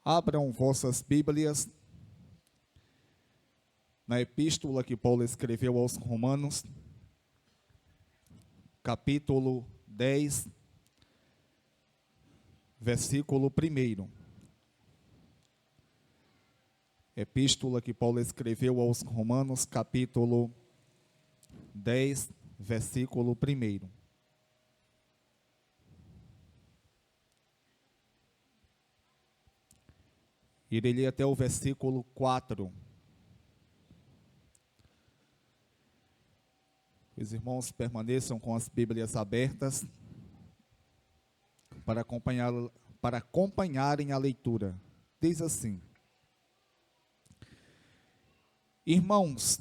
Abram vossas Bíblias na epístola que Paulo escreveu aos Romanos, capítulo 10, versículo 1. Epístola que Paulo escreveu aos Romanos, capítulo 10, versículo 1. Irei ler até o versículo 4. Os irmãos permaneçam com as Bíblias abertas para acompanharem a leitura. Diz assim: Irmãos,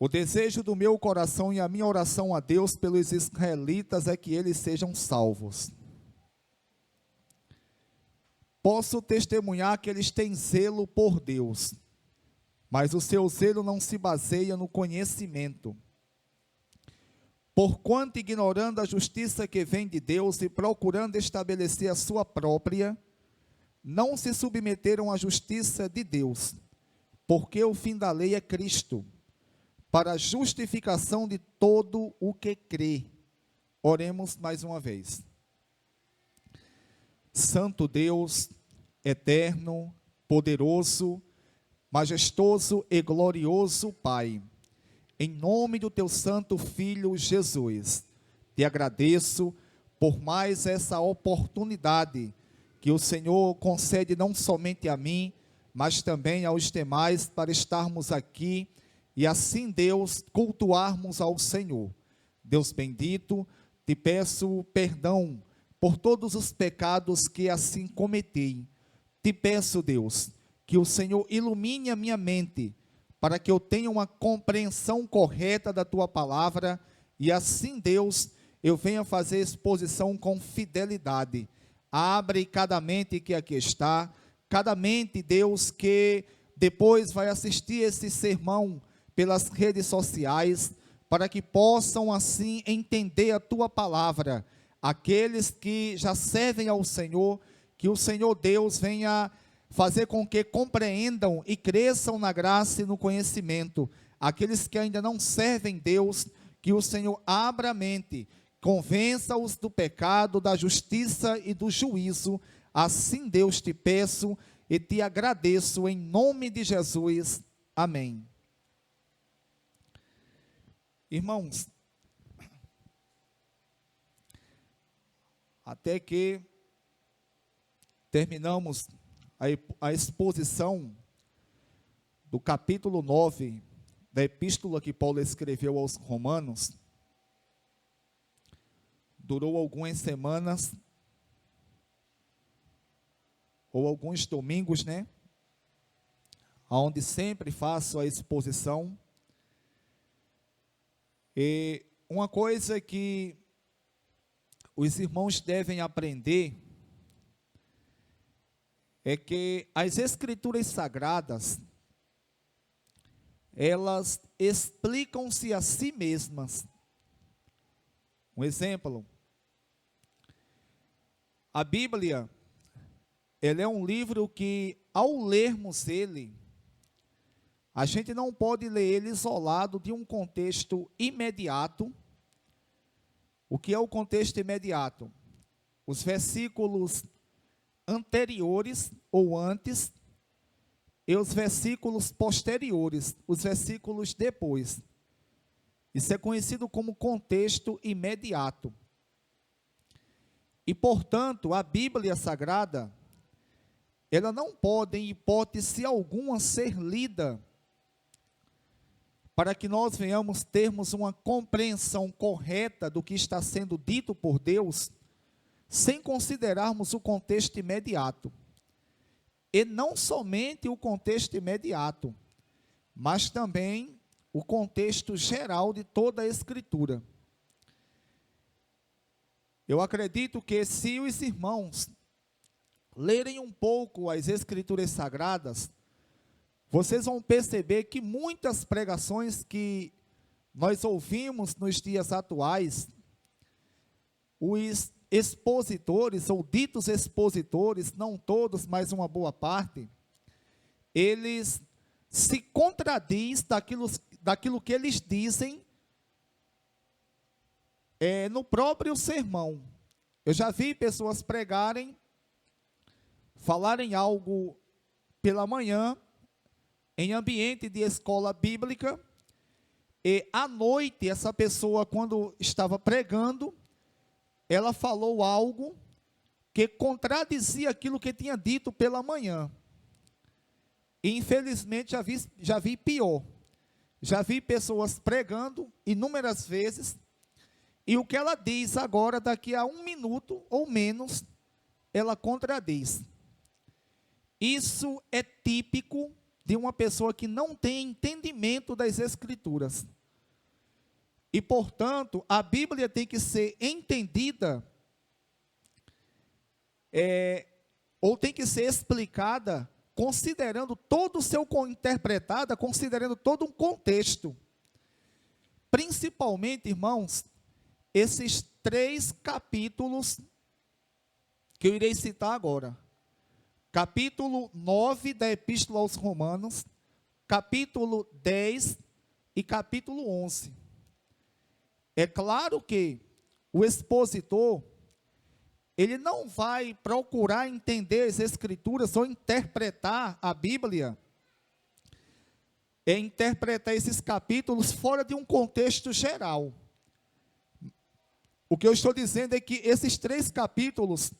o desejo do meu coração e a minha oração a Deus pelos israelitas é que eles sejam salvos. Posso testemunhar que eles têm zelo por Deus, mas o seu zelo não se baseia no conhecimento. Porquanto, ignorando a justiça que vem de Deus e procurando estabelecer a sua própria, não se submeteram à justiça de Deus, porque o fim da lei é Cristo, para a justificação de todo o que crê. Oremos mais uma vez. Santo Deus, eterno, poderoso, majestoso e glorioso Pai, em nome do teu santo Filho Jesus, te agradeço por mais essa oportunidade que o Senhor concede não somente a mim, mas também aos demais para estarmos aqui e assim, Deus, cultuarmos ao Senhor. Deus bendito, te peço perdão por todos os pecados que assim cometi. Te peço, Deus, que o Senhor ilumine a minha mente, para que eu tenha uma compreensão correta da tua palavra, e assim, Deus, eu venha fazer exposição com fidelidade. Abre cada mente que aqui está, cada mente, Deus, que depois vai assistir esse sermão pelas redes sociais, para que possam assim entender a tua palavra. Aqueles que já servem ao Senhor, que o Senhor Deus venha fazer com que compreendam e cresçam na graça e no conhecimento. Aqueles que ainda não servem Deus, que o Senhor abra a mente, convença-os do pecado, da justiça e do juízo. Assim, Deus, te peço e te agradeço em nome de Jesus. Amém. Irmãos, até que terminamos a exposição do capítulo 9 da epístola que Paulo escreveu aos Romanos, durou algumas semanas, ou alguns domingos, onde sempre faço a exposição. E uma coisa que os irmãos devem aprender é que as Escrituras Sagradas, elas explicam-se a si mesmas. Um exemplo, a Bíblia, ele é um livro que, ao lermos ele, a gente não pode ler ele isolado de um contexto imediato. O que é o contexto imediato? Os versículos anteriores ou antes e os versículos posteriores, os versículos depois. Isso é conhecido como contexto imediato. E, portanto, a Bíblia Sagrada, ela não pode, em hipótese alguma, ser lida para que nós venhamos termos uma compreensão correta do que está sendo dito por Deus, sem considerarmos o contexto imediato. E não somente o contexto imediato, mas também o contexto geral de toda a Escritura. Eu acredito que se os irmãos lerem um pouco as Escrituras Sagradas, vocês vão perceber que muitas pregações que nós ouvimos nos dias atuais, os expositores, ou ditos expositores, não todos, mas uma boa parte, eles se contradizem daquilo que eles dizem no próprio sermão. Eu já vi pessoas pregarem, falarem algo pela manhã, em ambiente de escola bíblica, e à noite, essa pessoa, quando estava pregando, ela falou algo que contradizia aquilo que tinha dito pela manhã. E, infelizmente, já vi pior. Já vi pessoas pregando inúmeras vezes, e o que ela diz agora, daqui a 1 minuto ou menos, ela contradiz. Isso é típico de uma pessoa que não tem entendimento das Escrituras. E, portanto, a Bíblia tem que ser entendida, ou tem que ser explicada, considerando todo o seu, interpretada, considerando todo um contexto. Principalmente, irmãos, esses 3 capítulos que eu irei citar agora. Capítulo 9 da Epístola aos Romanos, capítulo 10 e capítulo 11. É claro que o expositor, ele não vai procurar entender as Escrituras ou interpretar a Bíblia, interpretar esses capítulos fora de um contexto geral. O que eu estou dizendo é que esses 3 capítulos,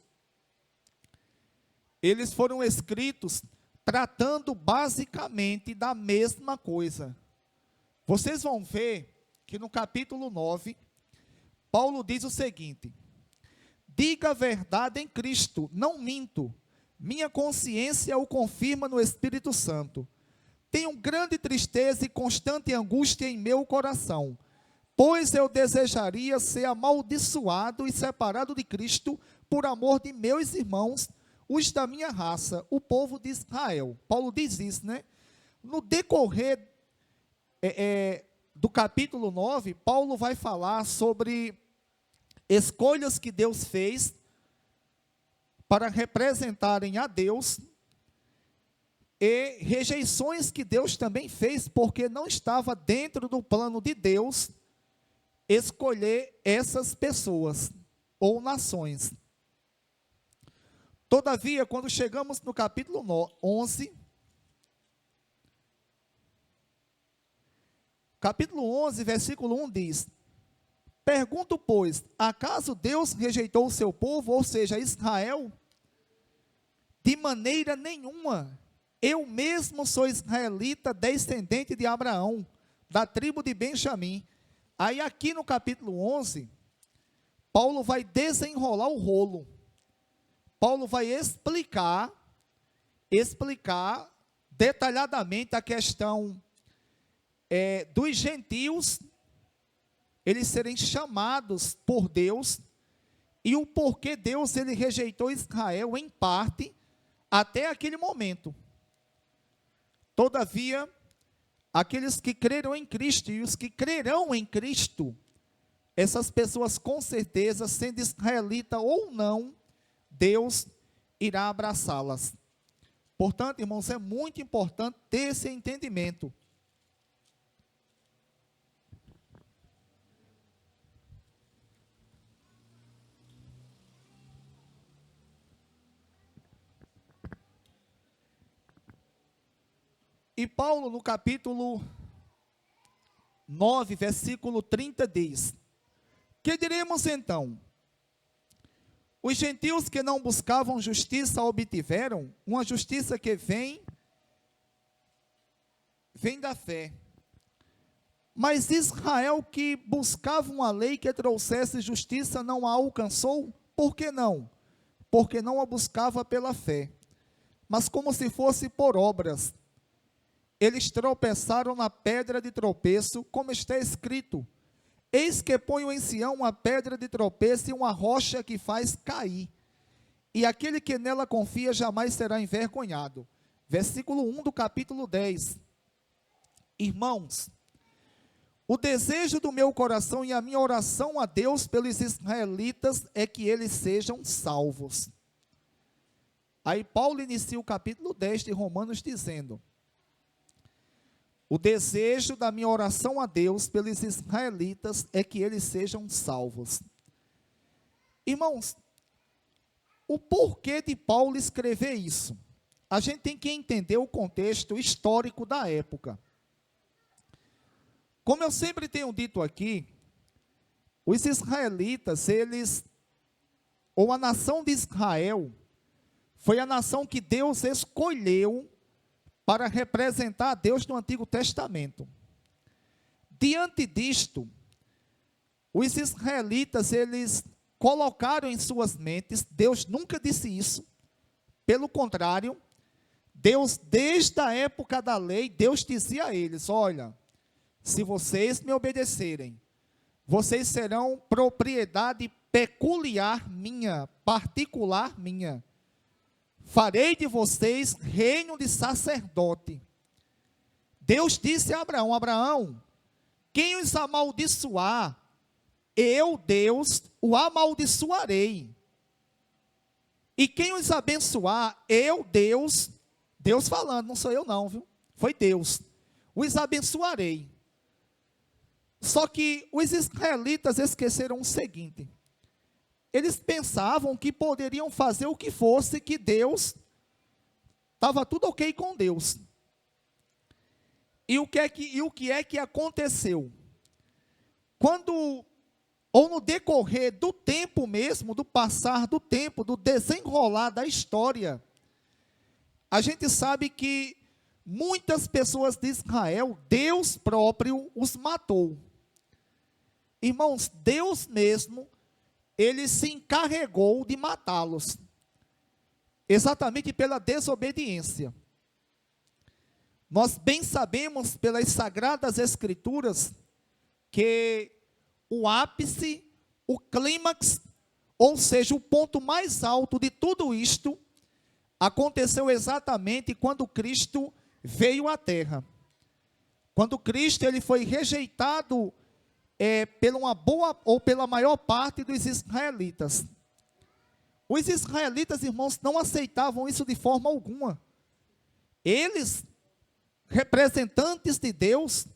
eles foram escritos tratando basicamente da mesma coisa. Vocês vão ver que no capítulo 9, Paulo diz o seguinte: diga a verdade em Cristo, não minto, minha consciência o confirma no Espírito Santo. Tenho grande tristeza e constante angústia em meu coração, pois eu desejaria ser amaldiçoado e separado de Cristo por amor de meus irmãos, os da minha raça, o povo de Israel. Paulo diz isso, né? No decorrer do capítulo 9, Paulo vai falar sobre escolhas que Deus fez para representarem a Deus, e rejeições que Deus também fez, porque não estava dentro do plano de Deus escolher essas pessoas ou nações. Todavia, quando chegamos no capítulo 11, capítulo 11, versículo 1 diz: pergunto, pois, acaso Deus rejeitou o seu povo, ou seja, Israel? De maneira nenhuma. Eu mesmo sou israelita, descendente de Abraão, da tribo de Benjamim. Aí aqui no capítulo 11, Paulo vai desenrolar o rolo. Paulo vai explicar detalhadamente a questão dos gentios, eles serem chamados por Deus, e o porquê Deus ele rejeitou Israel em parte, até aquele momento. Todavia, aqueles que creram em Cristo e os que crerão em Cristo, essas pessoas com certeza, sendo israelita ou não, Deus irá abraçá-las. Portanto, irmãos, é muito importante ter esse entendimento. E Paulo, no capítulo 9, versículo 30, diz: que diremos então? Os gentios que não buscavam justiça obtiveram uma justiça que vem da fé. Mas Israel, que buscava uma lei que trouxesse justiça, não a alcançou. Por que não? Porque não a buscava pela fé, mas como se fosse por obras. Eles tropeçaram na pedra de tropeço, como está escrito: eis que ponho em Sião uma pedra de tropeço e uma rocha que faz cair, e aquele que nela confia jamais será envergonhado. Versículo 1 do capítulo 10. Irmãos, O desejo do meu coração e a minha oração a Deus pelos israelitas é que eles sejam salvos. Aí Paulo inicia o capítulo 10 de Romanos dizendo: o desejo da minha oração a Deus pelos israelitas é que eles sejam salvos. Irmãos, o porquê de Paulo escrever isso? A gente tem que entender o contexto histórico da época. Como eu sempre tenho dito aqui, os israelitas, ou a nação de Israel, foi a nação que Deus escolheu para representar a Deus no Antigo Testamento. Diante disto, os israelitas, eles colocaram em suas mentes, Deus nunca disse isso, pelo contrário, Deus, desde a época da lei, Deus dizia a eles: olha, se vocês me obedecerem, vocês serão propriedade peculiar minha, particular minha. Farei de vocês reino de sacerdote. Deus disse a Abraão: Abraão, quem os amaldiçoar, eu, Deus, o amaldiçoarei. E quem os abençoar, eu, Deus, Deus falando, não sou eu não, viu? Foi Deus, os abençoarei. Só que os israelitas esqueceram o seguinte: eles pensavam que poderiam fazer o que fosse, que Deus, estava tudo ok com Deus. E o que é que aconteceu? Quando, ou no decorrer do tempo mesmo, do passar do tempo, do desenrolar da história, a gente sabe que muitas pessoas de Israel, Deus próprio os matou. Irmãos, Deus mesmo, ele se encarregou de matá-los, exatamente pela desobediência. Nós bem sabemos pelas Sagradas Escrituras que o ápice, o clímax, ou seja, o ponto mais alto de tudo isto, aconteceu exatamente quando Cristo veio à terra. Quando Cristo ele foi rejeitado pela uma boa ou pela maior parte dos israelitas. Os israelitas, irmãos, não aceitavam isso de forma alguma. Eles, representantes de Deus,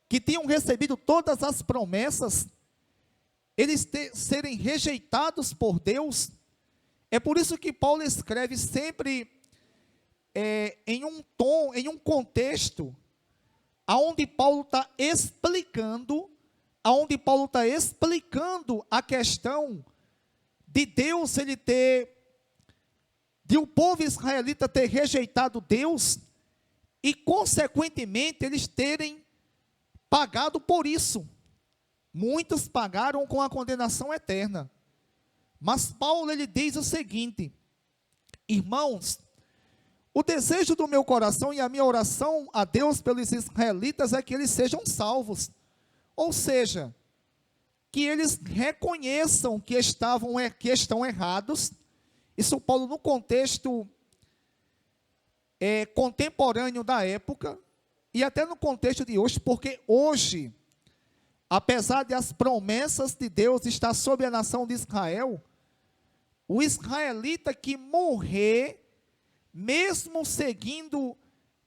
que tinham recebido todas as promessas, eles serem rejeitados por Deus. É por isso que Paulo escreve sempre em um tom, em um contexto, aonde Paulo está explicando a questão de Deus, de o povo israelita ter rejeitado Deus, e consequentemente eles terem pagado por isso. Muitos pagaram com a condenação eterna. Mas Paulo ele diz o seguinte: irmãos, o desejo do meu coração e a minha oração a Deus pelos israelitas é que eles sejam salvos. Ou seja, que eles reconheçam que estão errados. Isso Paulo no contexto contemporâneo da época, e até no contexto de hoje, porque hoje, apesar de as promessas de Deus estar sobre a nação de Israel, o israelita que morrer, mesmo seguindo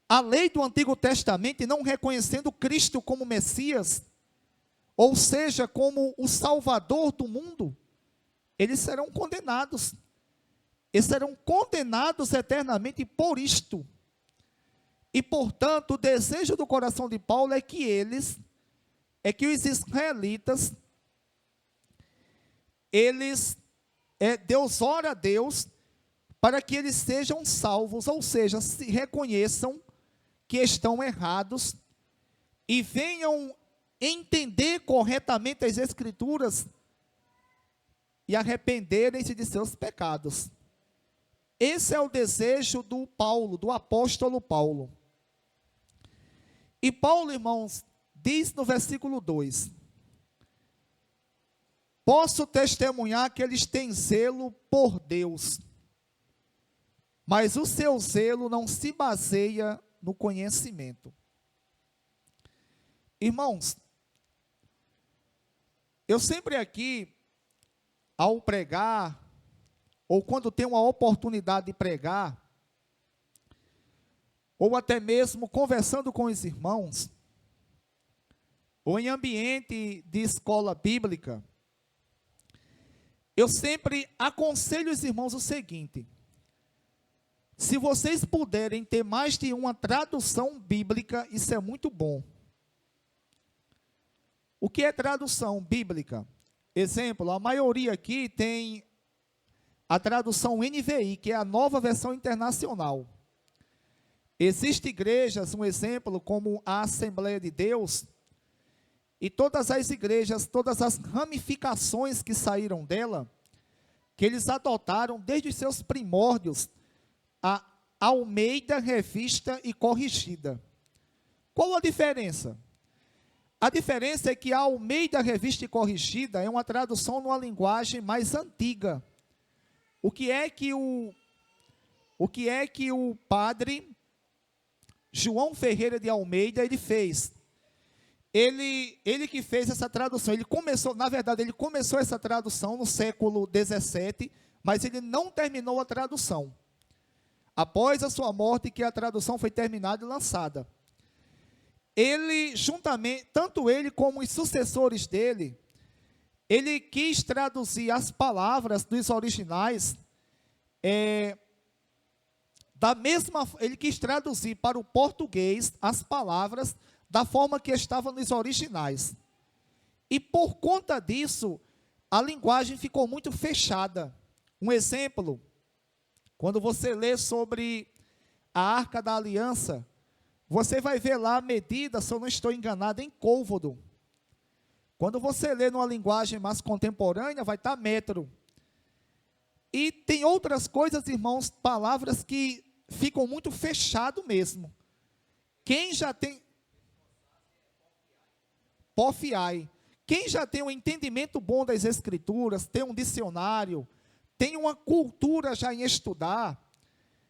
a lei do Antigo Testamento e não reconhecendo Cristo como Messias, ou seja, como o Salvador do mundo, eles serão condenados. Eles serão condenados eternamente por isto. E, portanto, o desejo do coração de Paulo é que os israelitas, Deus ora a Deus para que eles sejam salvos, ou seja, se reconheçam que estão errados e venham entender corretamente as Escrituras e arrependerem-se de seus pecados. Esse é o desejo do Paulo, do apóstolo Paulo. E Paulo, irmãos, diz no versículo 2: posso testemunhar que eles têm zelo por Deus, mas o seu zelo não se baseia no conhecimento. Irmãos, Eu sempre aqui, ao pregar, ou quando tenho uma oportunidade de pregar, ou até mesmo conversando com os irmãos, ou em ambiente de escola bíblica, eu sempre aconselho os irmãos o seguinte: se vocês puderem ter mais de uma tradução bíblica, isso é muito bom. O que é tradução bíblica? Exemplo, a maioria aqui tem a tradução NVI, que é a Nova Versão Internacional. Existem igrejas, um exemplo, como a Assembleia de Deus, e todas as igrejas, todas as ramificações que saíram dela, que eles adotaram desde os seus primórdios, a Almeida Revista e Corrigida. Qual a diferença? A diferença é que a Almeida Revista e Corrigida é uma tradução numa linguagem mais antiga. O que é que o padre João Ferreira de Almeida ele fez? Ele que fez essa tradução, ele começou essa tradução no século XVII, mas ele não terminou a tradução. Após a sua morte, que a tradução foi terminada e lançada. Ele, juntamente, tanto ele como os sucessores dele, ele quis traduzir as palavras dos originais, ele quis traduzir para o português as palavras da forma que estavam nos originais. E por conta disso, a linguagem ficou muito fechada. Um exemplo, quando você lê sobre a Arca da Aliança, você vai ver lá a medida, se eu não estou enganado, em côvado. Quando você lê numa linguagem mais contemporânea, vai estar metro. E tem outras coisas, irmãos, palavras que ficam muito fechado mesmo. Quem já tem... Porfiai. Quem já tem um entendimento bom das Escrituras, tem um dicionário, tem uma cultura já em estudar,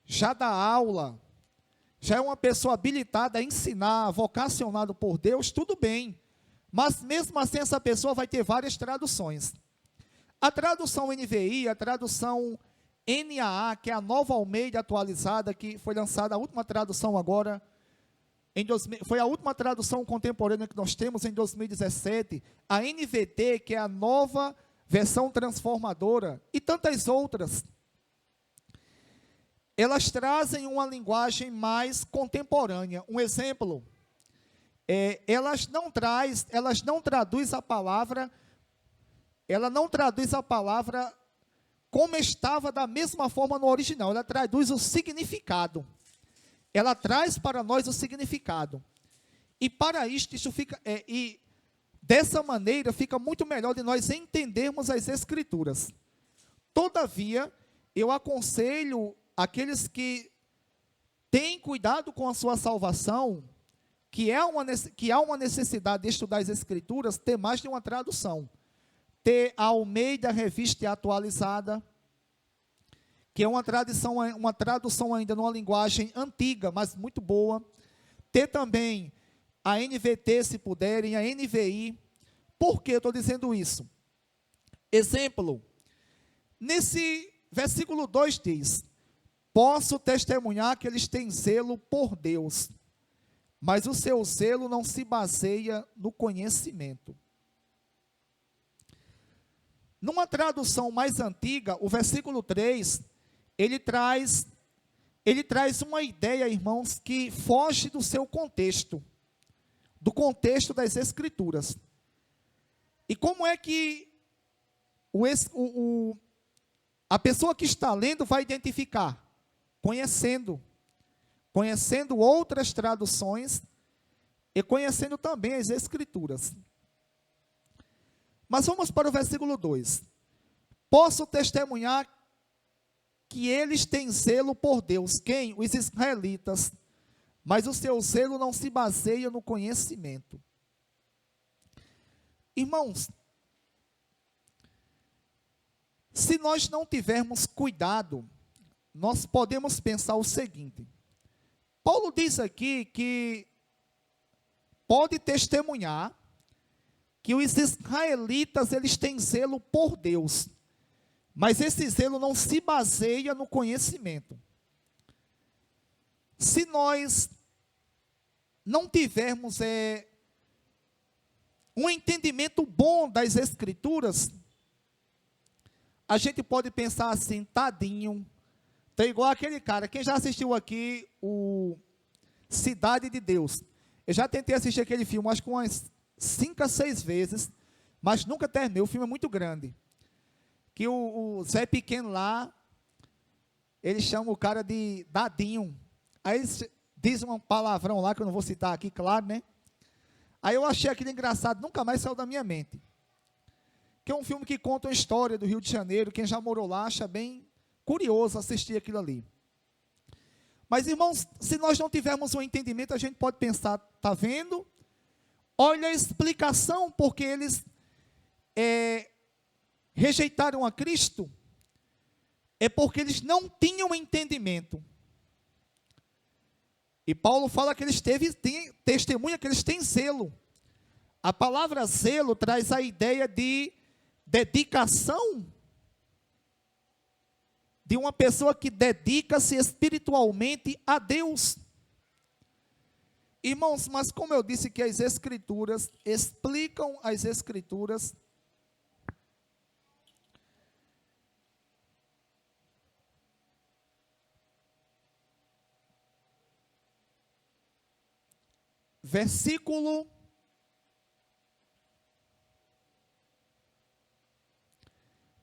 já dá aula, já é uma pessoa habilitada a ensinar, vocacionado por Deus, tudo bem. Mas mesmo assim essa pessoa vai ter várias traduções. A tradução NVI, a tradução NAA, que é a Nova Almeida atualizada, que foi lançada a última tradução agora, foi a última tradução contemporânea que nós temos em 2017, a NVT, que é a Nova Versão Transformadora, e tantas outras. Elas trazem uma linguagem mais contemporânea. Um exemplo, elas não traduz a palavra como estava da mesma forma no original, ela traduz o significado. Ela traz para nós o significado. E para isto fica, dessa maneira fica muito melhor de nós entendermos as Escrituras. Todavia, eu aconselho aqueles que têm cuidado com a sua salvação, que há uma necessidade de estudar as Escrituras, ter mais de uma tradução. Ter a Almeida Revista Atualizada, que é uma tradução ainda numa linguagem antiga, mas muito boa. Ter também a NVT, se puderem, a NVI. Por que eu estou dizendo isso? Exemplo, nesse versículo 2 diz: posso testemunhar que eles têm zelo por Deus, mas o seu zelo não se baseia no conhecimento. Numa tradução mais antiga, o versículo 3, ele traz uma ideia, irmãos, que foge do seu contexto, do contexto das Escrituras. E como é que a pessoa que está lendo vai identificar? Conhecendo outras traduções e conhecendo também as Escrituras. Mas vamos para o versículo 2. Posso testemunhar que eles têm zelo por Deus. Quem? Os israelitas. Mas o seu zelo não se baseia no conhecimento. Irmãos, se nós não tivermos cuidado, nós podemos pensar o seguinte: Paulo diz aqui que pode testemunhar que os israelitas, eles têm zelo por Deus, mas esse zelo não se baseia no conhecimento. Se nós não tivermos um entendimento bom das Escrituras, a gente pode pensar assim, tadinho, tá igual aquele cara. Quem já assistiu aqui o Cidade de Deus? Eu já tentei assistir aquele filme, acho que umas 5 a 6 vezes, mas nunca terminei. O filme é muito grande. Que o Zé Pequeno lá, ele chama o cara de dadinho. Aí ele diz um palavrão lá, que eu não vou citar aqui, claro, né? Aí eu achei aquilo engraçado, nunca mais saiu da minha mente. Que é um filme que conta a história do Rio de Janeiro. Quem já morou lá acha bem curioso assistir aquilo ali. Mas, irmãos, se nós não tivermos um entendimento, a gente pode pensar, está vendo? Olha a explicação porque eles rejeitaram a Cristo. É porque eles não tinham entendimento. E Paulo fala que eles testemunha que eles têm zelo. A palavra zelo traz a ideia de dedicação, de uma pessoa que dedica-se espiritualmente a Deus. Irmãos, mas como eu disse que as Escrituras explicam as Escrituras, versículo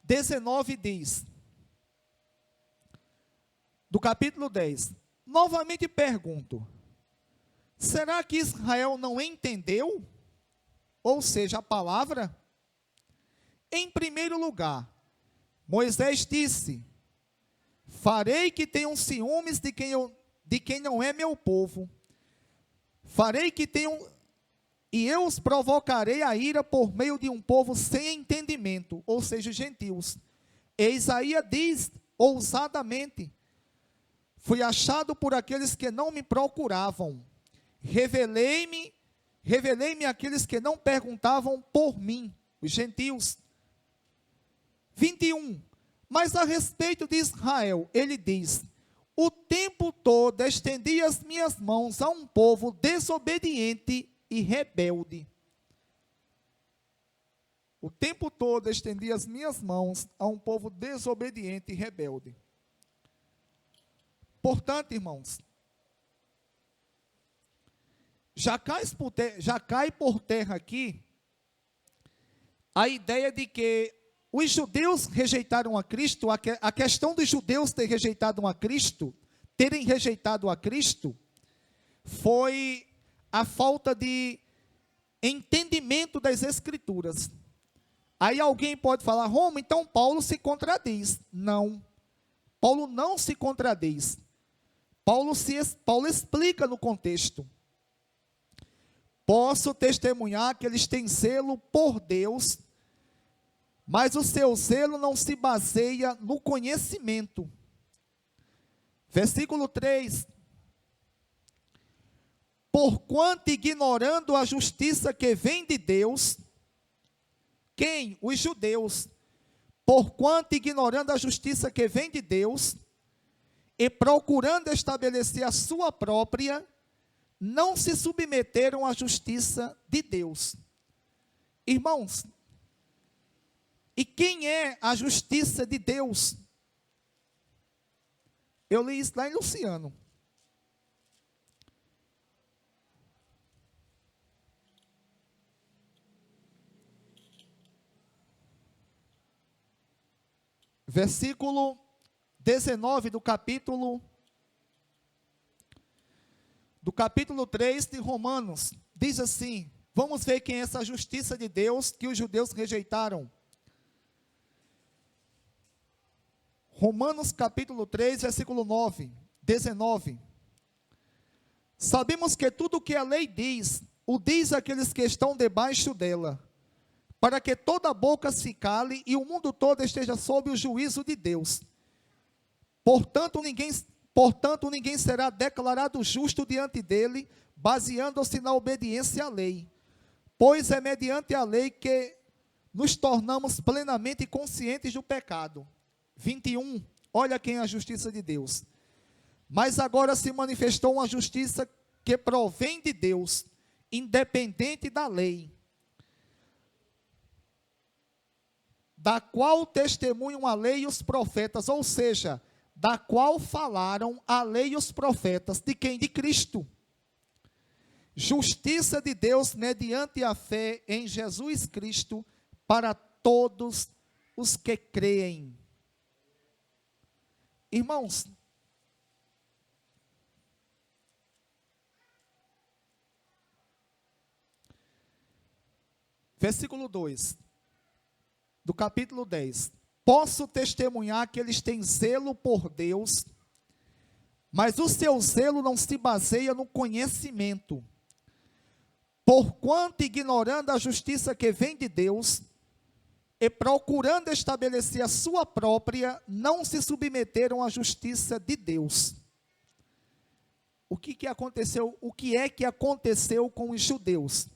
19 diz, do capítulo 10, novamente pergunto, será que Israel não entendeu? Ou seja, a palavra? Em primeiro lugar, Moisés disse, farei que tenham ciúmes de quem não é meu povo, farei que tenham, e eu os provocarei a ira por meio de um povo sem entendimento, ou seja, gentios. E Isaías diz ousadamente, fui achado por aqueles que não me procuravam, revelei-me àqueles que não perguntavam por mim, os gentios. 21, mas a respeito de Israel, ele diz, o tempo todo estendi as minhas mãos a um povo desobediente e rebelde. O tempo todo estendi as minhas mãos a um povo desobediente e rebelde. Portanto, irmãos, já cai por terra aqui a ideia de que os judeus rejeitaram a Cristo. A questão dos judeus terem rejeitado a Cristo, foi a falta de entendimento das Escrituras. Aí alguém pode falar, Roma, então Paulo se contradiz. Não, Paulo não se contradiz. Paulo explica no contexto. Posso testemunhar que eles têm zelo por Deus, mas o seu zelo não se baseia no conhecimento. Versículo 3. Porquanto ignorando a justiça que vem de Deus, quem? Os judeus. Porquanto ignorando a justiça que vem de Deus, e procurando estabelecer a sua própria, não se submeteram à justiça de Deus. Irmãos, e quem é a justiça de Deus? Eu li isso lá em Luciano. Versículo 19 do capítulo 3 de Romanos, diz assim, vamos ver quem é essa justiça de Deus que os judeus rejeitaram. Romanos capítulo 3, versículo 19. Sabemos que tudo o que a lei diz, o diz àqueles que estão debaixo dela, para que toda boca se cale e o mundo todo esteja sob o juízo de Deus. Portanto, ninguém será declarado justo diante dele, baseando-se na obediência à lei. Pois é mediante a lei que nos tornamos plenamente conscientes do pecado. 21, olha quem é a justiça de Deus. Mas agora se manifestou uma justiça que provém de Deus, independente da lei, da qual testemunham a lei e os profetas, ou seja, da qual falaram a lei e os profetas, de quem? De Cristo. Justiça de Deus mediante a fé em Jesus Cristo, para todos os que creem. Irmãos, versículo 2, do capítulo 10. Posso testemunhar que eles têm zelo por Deus, mas o seu zelo não se baseia no conhecimento. Porquanto, ignorando a justiça que vem de Deus, e procurando estabelecer a sua própria, não se submeteram à justiça de Deus. O que aconteceu? O que é que aconteceu com os judeus?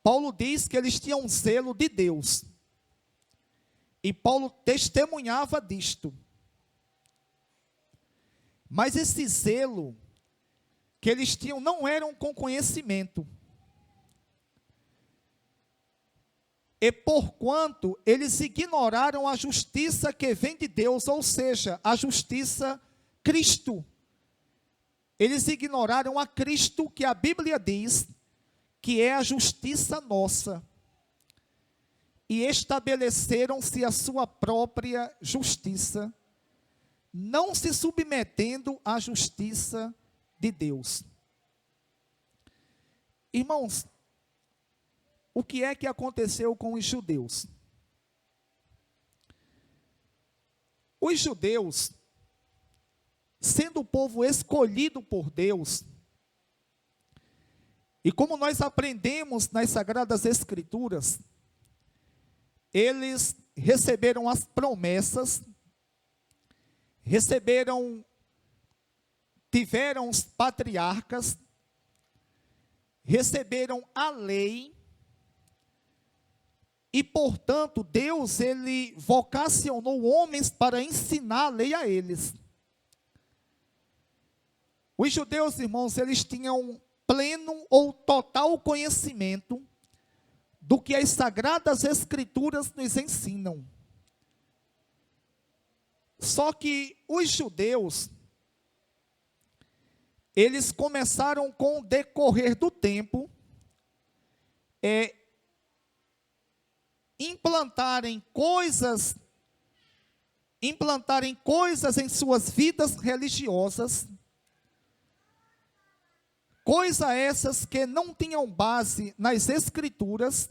Paulo diz que eles tinham zelo de Deus. E Paulo testemunhava disto. Mas esse zelo que eles tinham não eram com conhecimento. E porquanto eles ignoraram a justiça que vem de Deus, ou seja, a justiça Cristo. Eles ignoraram a Cristo, que a Bíblia diz que é a justiça nossa. E estabeleceram-se a sua própria justiça, não se submetendo à justiça de Deus. Irmãos, o que é que aconteceu com os judeus? Os judeus, sendo o povo escolhido por Deus, e como nós aprendemos nas Sagradas Escrituras, eles receberam as promessas, tiveram os patriarcas, receberam a lei, e, portanto, Deus, ele vocacionou homens para ensinar a lei a eles. Os judeus, irmãos, eles tinham pleno ou total conhecimento do que as Sagradas Escrituras nos ensinam. Só que os judeus, eles começaram com o decorrer do tempo, implantarem coisas em suas vidas religiosas, coisas essas que não tinham base nas Escrituras,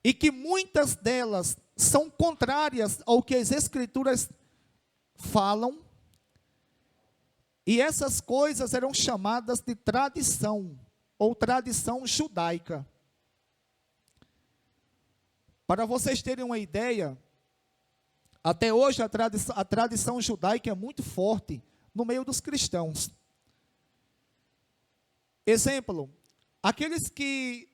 e que muitas delas são contrárias ao que as Escrituras falam, e essas coisas eram chamadas de tradição, ou tradição judaica. Para vocês terem uma ideia, até hoje a tradição judaica é muito forte no meio dos cristãos. Exemplo, aqueles que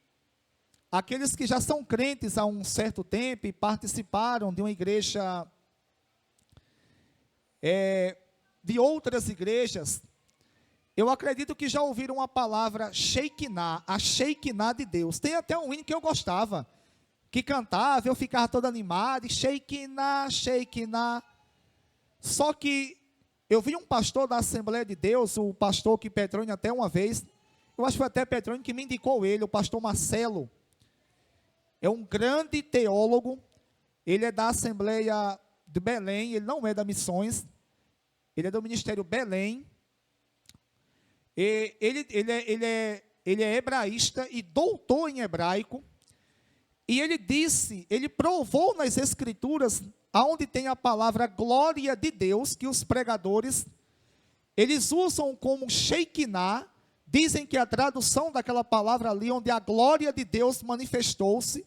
já são crentes há um certo tempo e participaram de uma igreja, de outras igrejas, eu acredito que já ouviram a palavra Shekinah, a Shekinah de Deus. Tem até um hino que eu gostava, que cantava, eu ficava todo animado, e Shekinah, Shekinah. Só que eu vi um pastor da Assembleia de Deus, o pastor que Petrônio até uma vez, eu acho que foi até Petrônio que me indicou ele, o pastor Marcelo. É um grande teólogo, ele é da Assembleia de Belém, ele não é da Missões, ele é do Ministério Belém. E ele é hebraísta e doutor em hebraico. E ele provou nas Escrituras, aonde tem a palavra glória de Deus, que os pregadores, eles usam como Shekinah, dizem que a tradução daquela palavra ali, onde a glória de Deus manifestou-se,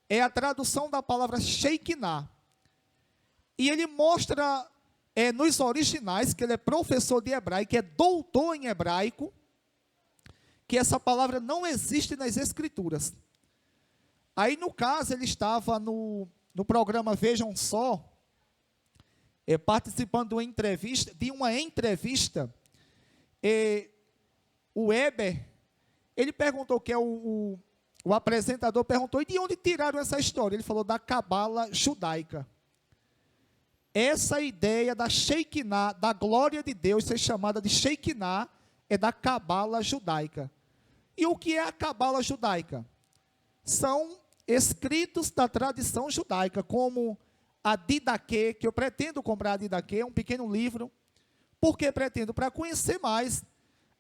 é a tradução da palavra Shekinah. E ele mostra, nos originais, que ele é professor de hebraico, é doutor em hebraico, que essa palavra não existe nas Escrituras. Aí, no caso, ele estava no programa Vejam Só, participando de uma entrevista, o Weber, ele perguntou, que é o apresentador perguntou, e de onde tiraram essa história? Ele falou da cabala judaica. Essa ideia da Shekinah, da glória de Deus ser chamada de Shekinah, é da cabala judaica. E o que é a cabala judaica? São escritos da tradição judaica, como a Didaquê, que eu pretendo comprar a Didaquê, é um pequeno livro. Por que pretendo? Para conhecer mais,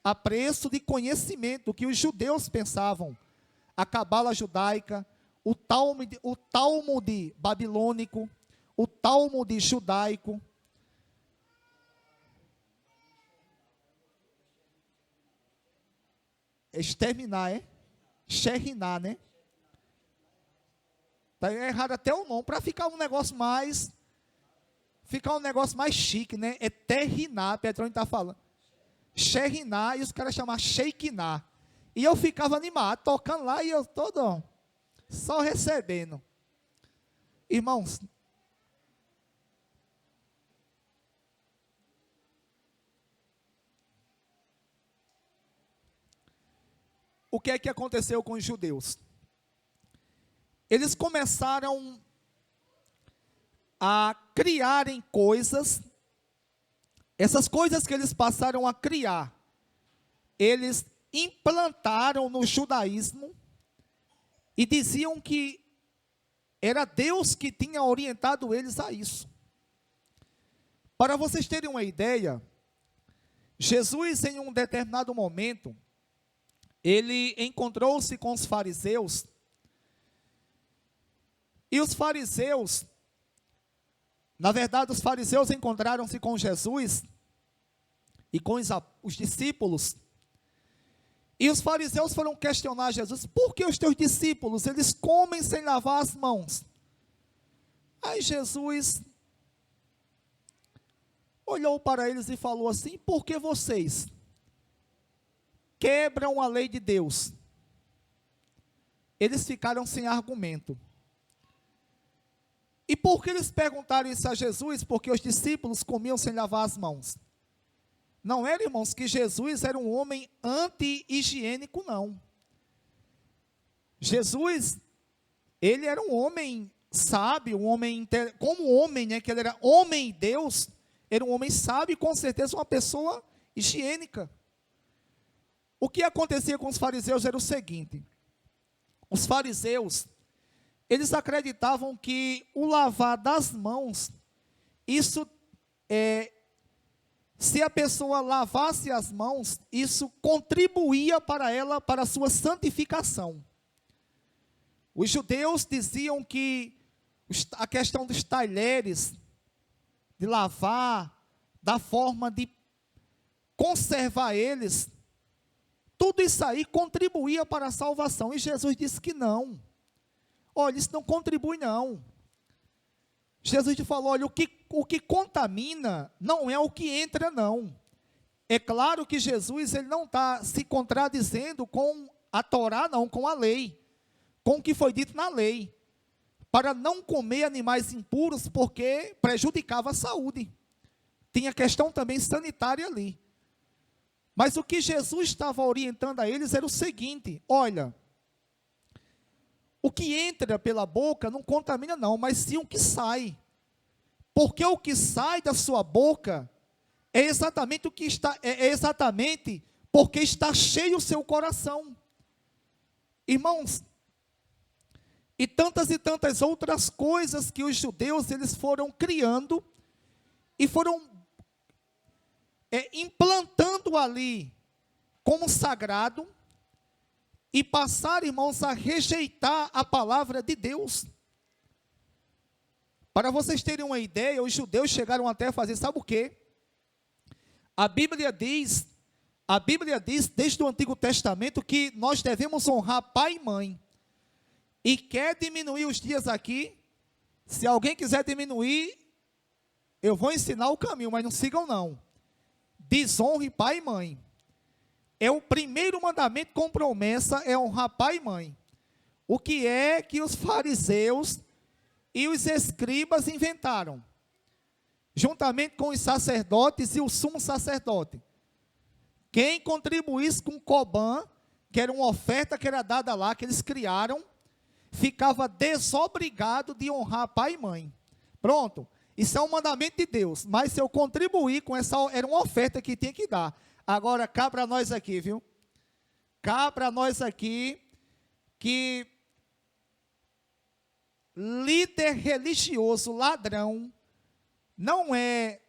a preço de conhecimento do que os judeus pensavam. A cabala judaica, o Talmud babilônico, o Talmud judaico. Exterminar, é? Sherinah, né? Está errado até o nome, para ficar um negócio mais chique, né? É Terriná, Petrônio está falando. Sherinah, e os caras chamam Shekinah. E eu ficava animado, tocando lá, e eu todo só recebendo. Irmãos, o que é que aconteceu com os judeus? Eles começaram a criarem coisas. Essas coisas que eles passaram a criar, eles implantaram no judaísmo e diziam que era Deus que tinha orientado eles a isso. Para vocês terem uma ideia, Jesus, em um determinado momento, ele encontrou-se com os fariseus, e os fariseus, na verdade, os fariseus encontraram-se com Jesus e com os discípulos, e os fariseus foram questionar Jesus: por que os teus discípulos, eles comem sem lavar as mãos? Aí Jesus olhou para eles e falou assim: por que vocês quebram a lei de Deus? Eles ficaram sem argumento. E por que eles perguntaram isso a Jesus? Porque os discípulos comiam sem lavar as mãos. Não era, irmãos, que Jesus era um homem anti-higiênico, não. Jesus, ele era um homem sábio, um homem, como homem, né, que ele era homem e Deus, era um homem sábio e com certeza uma pessoa higiênica. O que acontecia com os fariseus era o seguinte: os fariseus, eles acreditavam que o lavar das mãos, isso se a pessoa lavasse as mãos, isso contribuía para ela, para a sua santificação. Os judeus diziam que a questão dos talheres, de lavar, da forma de conservar eles, tudo isso aí contribuía para a salvação. E Jesus disse que não. Olha, isso não contribui não. Jesus te falou: olha, o que contamina não é o que entra não. É claro que Jesus, ele não está se contradizendo com a Torá não, com a lei, com o que foi dito na lei, para não comer animais impuros, porque prejudicava a saúde. Tinha questão também sanitária ali. Mas o que Jesus estava orientando a eles era o seguinte: olha, o que entra pela boca não contamina não, mas sim o que sai. Porque o que sai da sua boca é exatamente o que está, é exatamente porque está cheio o seu coração. Irmãos, e tantas outras coisas que os judeus eles foram criando e foram implantando ali como sagrado, e passar, irmãos, a rejeitar a palavra de Deus. Para vocês terem uma ideia, os judeus chegaram até a fazer, sabe o quê? A Bíblia diz desde o Antigo Testamento que nós devemos honrar pai e mãe. E quer diminuir os dias aqui? Se alguém quiser diminuir, eu vou ensinar o caminho, mas não sigam não. Desonre pai e mãe. é o primeiro mandamento com promessa, é honrar pai e mãe. O que é que os fariseus e os escribas inventaram? Juntamente com os sacerdotes e o sumo sacerdote. Quem contribuísse com o Corban, que era uma oferta que era dada lá, que eles criaram, ficava desobrigado de honrar pai e mãe. Pronto, isso é um mandamento de Deus, mas se eu contribuir com essa, era uma oferta que tinha que dar. Agora, cá para nós aqui, viu? Cá para nós aqui, que líder religioso, ladrão, não é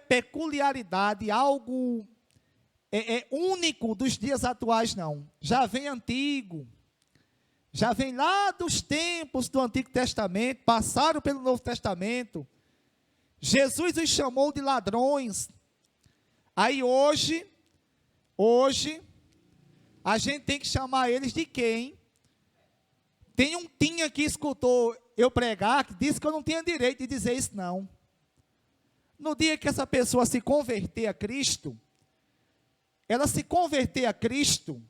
peculiaridade, algo único dos dias atuais, não. Já vem antigo, já vem lá dos tempos do Antigo Testamento, passaram pelo Novo Testamento. Jesus os chamou de ladrões. Aí hoje, a gente tem que chamar eles de quem? Tem um tinha que escutou eu pregar, que disse que eu não tinha direito de dizer isso, não. No dia que essa pessoa se converter a Cristo, ela se converter a Cristo,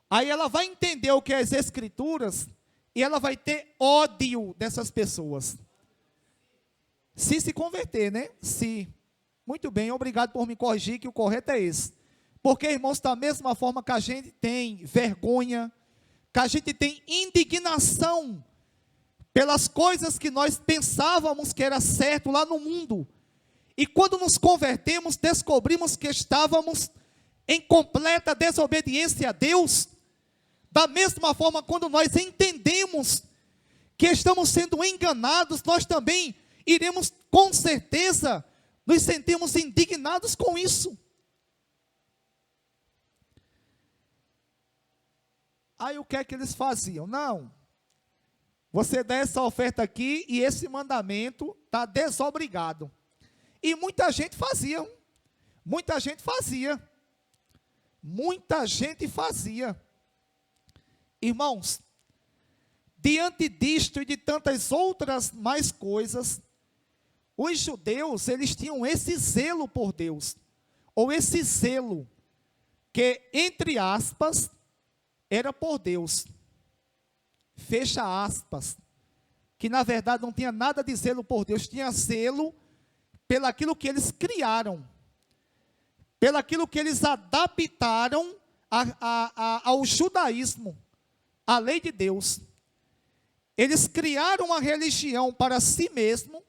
aí ela vai entender o que é as Escrituras, e ela vai ter ódio dessas pessoas. Se converter, né? Se. Muito bem, obrigado por me corrigir, que o correto é esse. Porque, irmãos, da mesma forma que a gente tem vergonha, que a gente tem indignação pelas coisas que nós pensávamos que era certo lá no mundo, e quando nos convertemos, descobrimos que estávamos em completa desobediência a Deus. Da mesma forma, quando nós entendemos que estamos sendo enganados, nós também iremos, com certeza, nos sentimos indignados com isso. Aí o que é que eles faziam? Não, você dá essa oferta aqui e esse mandamento está desobrigado. E muita gente fazia. Irmãos, diante disto e de tantas outras mais coisas, os judeus, eles tinham esse zelo por Deus, ou esse zelo, que, entre aspas, era por Deus, fecha aspas, que na verdade não tinha nada de zelo por Deus, tinha zelo pelaquilo que eles criaram, pelaquilo que eles adaptaram ao judaísmo, à lei de Deus. Eles criaram uma religião para si mesmo,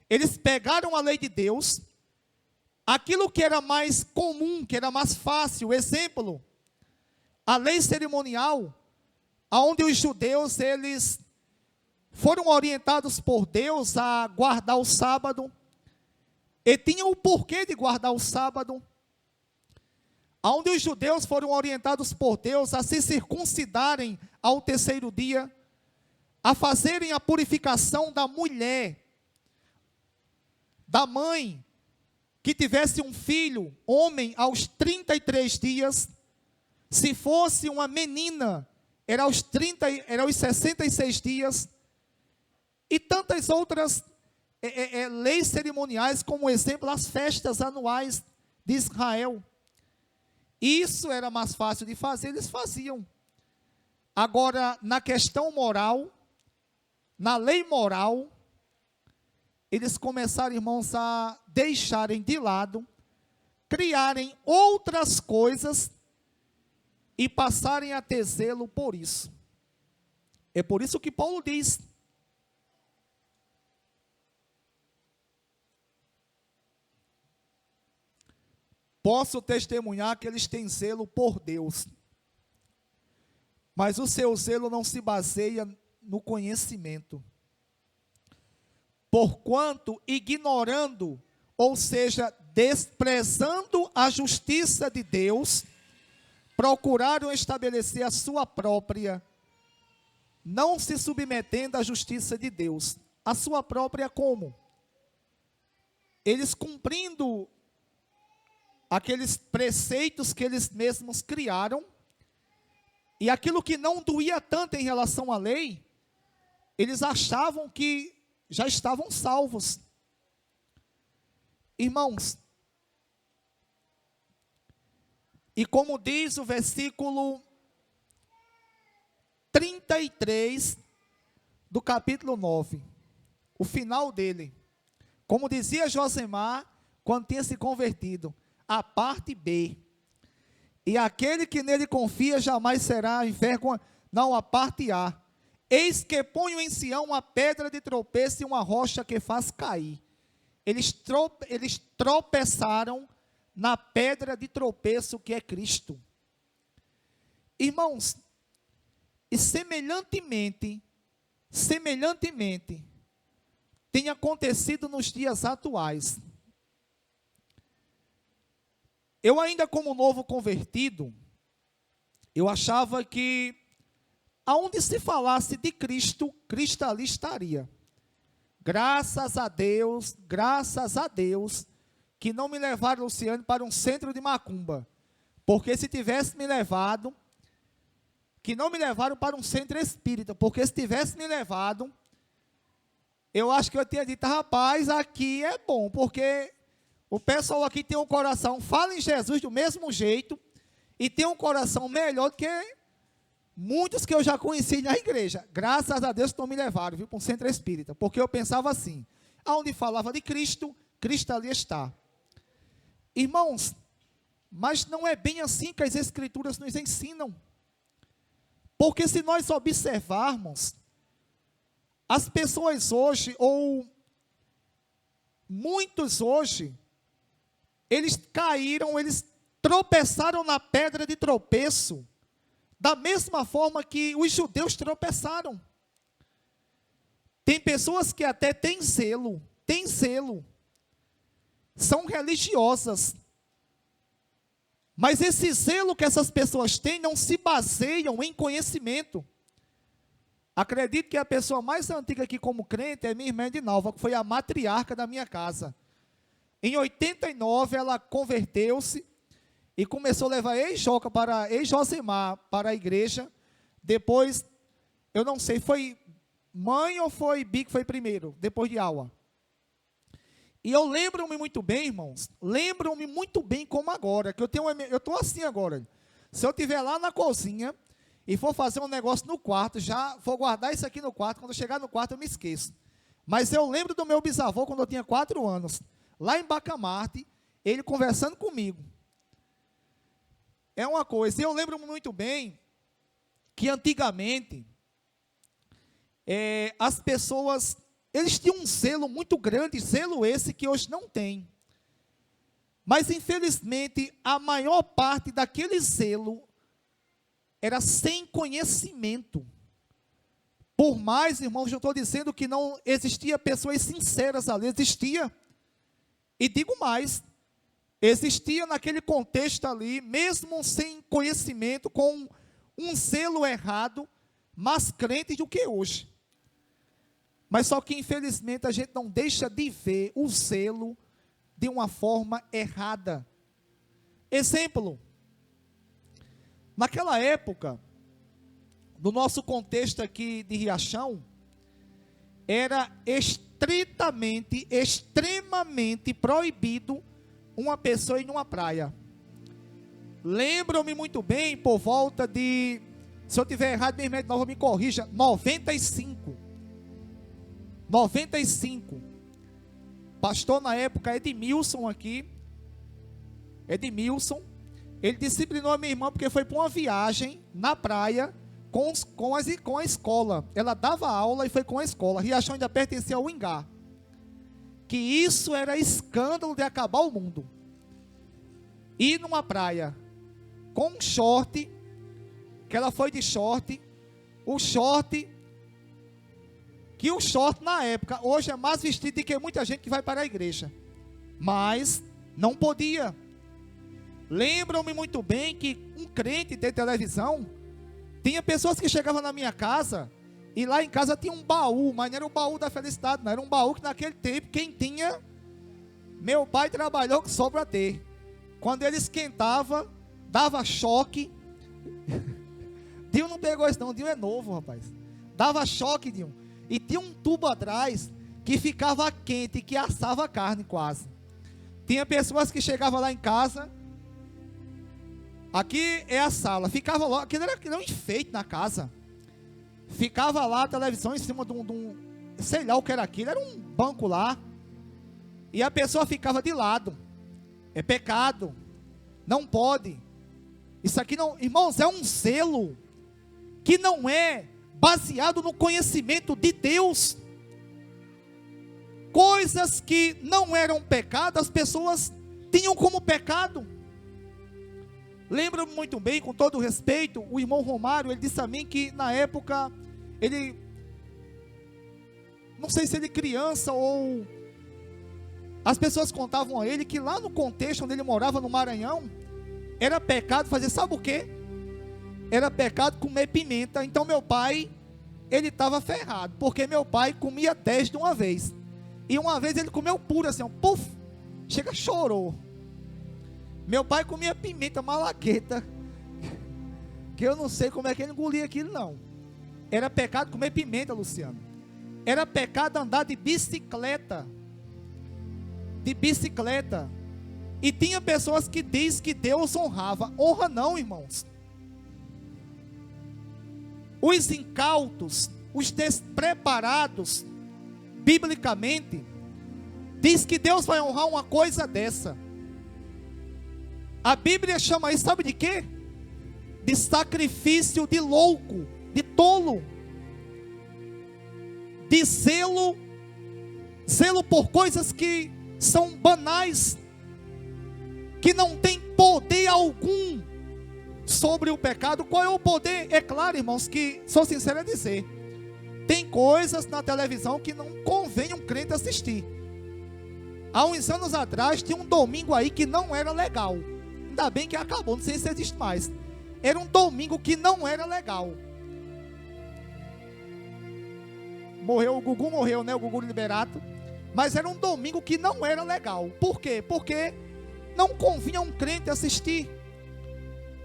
eles pegaram a lei de Deus, aquilo que era mais comum, que era mais fácil, exemplo, a lei cerimonial, onde os judeus, eles foram orientados por Deus a guardar o sábado, e tinham o porquê de guardar o sábado, onde os judeus foram orientados por Deus a se circuncidarem ao terceiro dia, a fazerem a purificação da mulher, da mãe, que tivesse um filho, homem, aos 33 dias, se fosse uma menina, era aos 66 dias, e tantas outras leis cerimoniais, como exemplo, as festas anuais de Israel. Isso era mais fácil de fazer, eles faziam. Agora, na questão moral, na lei moral, eles começaram, irmãos, a deixarem de lado, criarem outras coisas e passarem a ter zelo por isso. É por isso que Paulo diz: posso testemunhar que eles têm zelo por Deus, mas o seu zelo não se baseia no conhecimento. Porquanto, ignorando, ou seja, desprezando a justiça de Deus, procuraram estabelecer a sua própria, não se submetendo à justiça de Deus. A sua própria como? Eles cumprindo aqueles preceitos que eles mesmos criaram, e aquilo que não doía tanto em relação à lei, eles achavam que já estavam salvos. Irmãos, E como diz o versículo 33 do capítulo 9, o final dele, como dizia Josemar, quando tinha se convertido, a parte B, e aquele que nele confia jamais será envergonhado, não, a parte A, eis que ponho em Sião uma pedra de tropeço e uma rocha que faz cair. Eles tropeçaram na pedra de tropeço que é Cristo. Irmãos, e semelhantemente, tem acontecido nos dias atuais. Eu ainda como novo convertido, eu achava que aonde se falasse de Cristo, Cristo ali estaria. Graças a Deus, que não me levaram, Luciano, para um centro de macumba. Porque se tivesse me levado, que não me levaram para um centro espírita, porque se tivesse me levado, eu acho que eu tinha dito, rapaz, aqui é bom, porque o pessoal aqui tem um coração, fala em Jesus do mesmo jeito, e tem um coração melhor do que muitos que eu já conheci na igreja. Graças a Deus que não me levaram, viu, para um centro espírita, porque eu pensava assim, aonde falava de Cristo, Cristo ali está. Irmãos, mas não é bem assim que as Escrituras nos ensinam. Porque se nós observarmos, as pessoas hoje, ou muitos hoje, eles caíram, eles tropeçaram na pedra de tropeço, da mesma forma que os judeus tropeçaram. Tem pessoas que até têm zelo, são religiosas, mas esse zelo que essas pessoas têm não se baseiam em conhecimento. Acredito que a pessoa mais antiga aqui como crente é minha irmã Edinalva, que foi a matriarca da minha casa. Em 89 ela converteu-se e começou a levar ex-Josemar para a igreja. Depois, eu não sei, foi mãe ou foi Bi que foi primeiro, depois de aula. E eu lembro-me muito bem, irmãos, lembro-me muito bem como agora, que eu estou assim agora. Se eu estiver lá na cozinha e for fazer um negócio no quarto, já vou guardar isso aqui no quarto, quando eu chegar no quarto eu me esqueço. Mas eu lembro do meu bisavô quando eu tinha 4 anos, lá em Bacamarte, ele conversando comigo. É uma coisa, eu lembro muito bem que antigamente, as pessoas, eles tinham um zelo muito grande, zelo esse que hoje não tem. Mas infelizmente, a maior parte daquele zelo era sem conhecimento. Por mais, irmãos, eu estou dizendo que não existia pessoas sinceras ali, existia. E digo mais, existia naquele contexto ali, mesmo sem conhecimento, com um zelo errado, mais crentes do que hoje. Mas só que infelizmente a gente não deixa de ver o zelo de uma forma errada. Exemplo, naquela época, no nosso contexto aqui de Riachão, era extremamente proibido uma pessoa ir numa praia. Lembro-me muito bem, por volta de, se eu tiver errado, minha irmã de novo me corrija, 95. Pastor na época Edmilson aqui, ele disciplinou a minha irmã porque foi para uma viagem na praia com a escola. Ela dava aula e foi com a escola. Riachão ainda pertencia ao Ingá. Que isso era escândalo de acabar o mundo. Ir numa praia com um short, que ela foi de short, o short na época, hoje é mais vestido do que muita gente que vai para a igreja. Mas não podia. Lembram-me muito bem que um crente de televisão, tinha pessoas que chegavam na minha casa, e lá em casa tinha um baú, mas não era o baú da felicidade, não, era um baú que naquele tempo, quem tinha, meu pai trabalhou só para ter. Quando ele esquentava, dava choque. Dinho não pegou isso não, Dinho é novo, rapaz. Dava choque, Dinho. E tinha um tubo atrás que ficava quente, que assava a carne quase. Tinha pessoas que chegavam lá em casa, Aqui é a sala. Ficava lá, aquilo era um enfeite na casa. Ficava lá a televisão em cima de um sei lá o que era aquilo, era um banco lá. E a pessoa ficava de lado. É pecado. Não pode. Isso aqui não, irmãos, é um zelo que não é baseado no conhecimento de Deus. Coisas que não eram pecado, as pessoas tinham como pecado. Lembro-me muito bem, com todo respeito, o irmão Romário, ele disse a mim que na época, ele, não sei se ele criança ou, as pessoas contavam a ele que lá no contexto onde ele morava no Maranhão, era pecado fazer, sabe o quê? Era pecado comer pimenta. Então meu pai, ele estava ferrado, porque meu pai comia 10 de uma vez. E uma vez ele comeu puro assim, puf, chega, chorou. Meu pai comia pimenta, malagueta, que eu não sei como é que ele engolia aquilo não. Era pecado comer pimenta, Luciano. Era pecado andar de bicicleta. De bicicleta. E tinha pessoas que diz que Deus honrava. Honra não, irmãos. Os incautos, os despreparados, biblicamente, diz que Deus vai honrar uma coisa dessa. A Bíblia chama isso, sabe de quê? De sacrifício de louco, de tolo, de zelo por coisas que são banais, que não tem poder algum sobre o pecado. Qual é o poder? É claro, irmãos, que sou sincero a dizer, tem coisas na televisão que não convém um crente assistir. Há uns anos atrás tinha um domingo aí que não era legal. Ainda bem que acabou, não sei se existe mais. Era um domingo que não era legal. Morreu, o Gugu morreu, né? O Gugu Liberato. Mas era um domingo que não era legal. Por quê? Porque não convinha um crente assistir.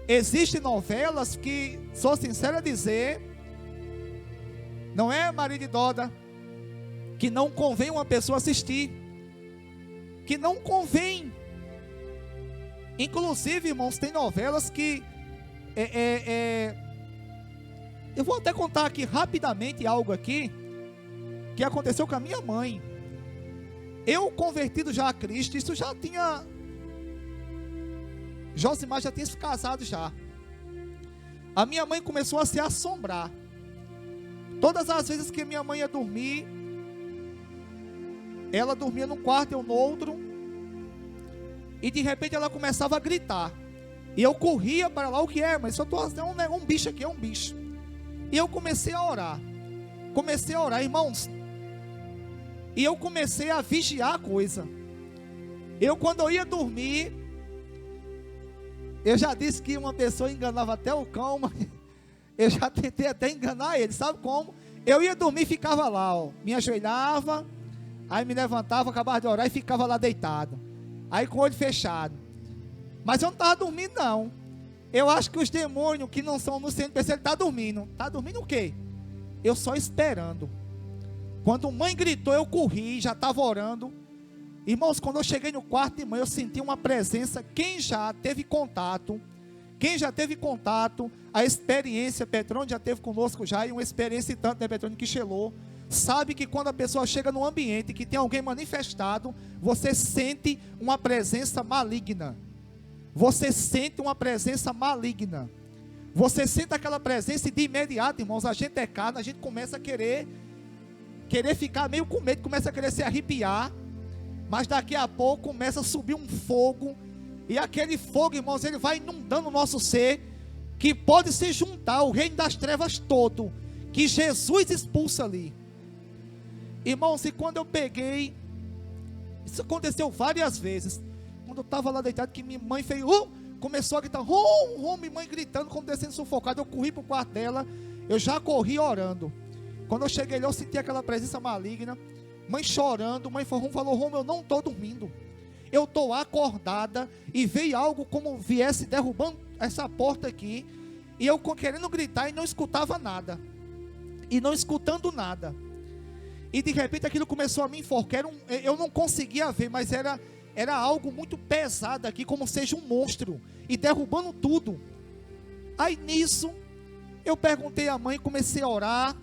Existem novelas que, sou sincero a dizer, não é, Maria de Doda, que não convém uma pessoa assistir. Que não convém. Inclusive, irmãos, tem novelas que eu vou até contar aqui rapidamente algo aqui que aconteceu com a minha mãe. Eu convertido já a Cristo, isso já tinha, Josimar já tinha se casado já. A minha mãe começou a se assombrar. Todas as vezes que minha mãe ia dormir, ela dormia num quarto, eu no outro, e de repente ela começava a gritar. E eu corria para lá, o que é? Mas só estou um bicho aqui, é um bicho. E eu comecei a orar. Irmãos. E eu comecei a vigiar a coisa. Eu, quando eu ia dormir, eu já disse que uma pessoa enganava até o cão, mas eu já tentei até enganar ele. Sabe como? Eu ia dormir e ficava lá, ó. Me ajoelhava, aí me levantava, acabava de orar e ficava lá deitado. Aí com o olho fechado. Mas eu não estava dormindo não. Eu acho que os demônios que não são no centro pensam, ele está dormindo. Está dormindo o quê? Eu só esperando. Quando mãe gritou, eu corri, já estava orando. Irmãos, quando eu cheguei no quarto de mãe, eu senti uma presença. Quem já teve contato, a experiência, Petrônio já teve conosco já, e uma experiência e tanto, né, Petrônio, que chelou, sabe que quando a pessoa chega num ambiente que tem alguém manifestado, você sente uma presença maligna. Você sente uma presença maligna. Você sente aquela presença e de imediato, irmãos, a gente é carne, a gente começa a querer ficar meio com medo, começa a querer se arrepiar, mas daqui a pouco começa a subir um fogo, e aquele fogo, irmãos, ele vai inundando o nosso ser, que pode se juntar ao reino das trevas todo, que Jesus expulsa ali. Irmãos, e quando eu peguei, isso aconteceu várias vezes, quando eu estava lá deitado, que minha mãe fez, começou a gritar, minha mãe gritando, como descendo sufocado, eu corri para o quarto dela, eu já corri orando. Quando eu cheguei lá, eu senti aquela presença maligna, mãe chorando, mãe falou, eu não estou dormindo, eu estou acordada, e veio algo como viesse derrubando essa porta aqui, e eu querendo gritar, e não escutava nada, e não escutando nada, e de repente aquilo começou a me enforcar, eu não conseguia ver, mas era era algo muito pesado aqui, como seja um monstro, e derrubando tudo. Aí nisso, eu perguntei à mãe, comecei a orar,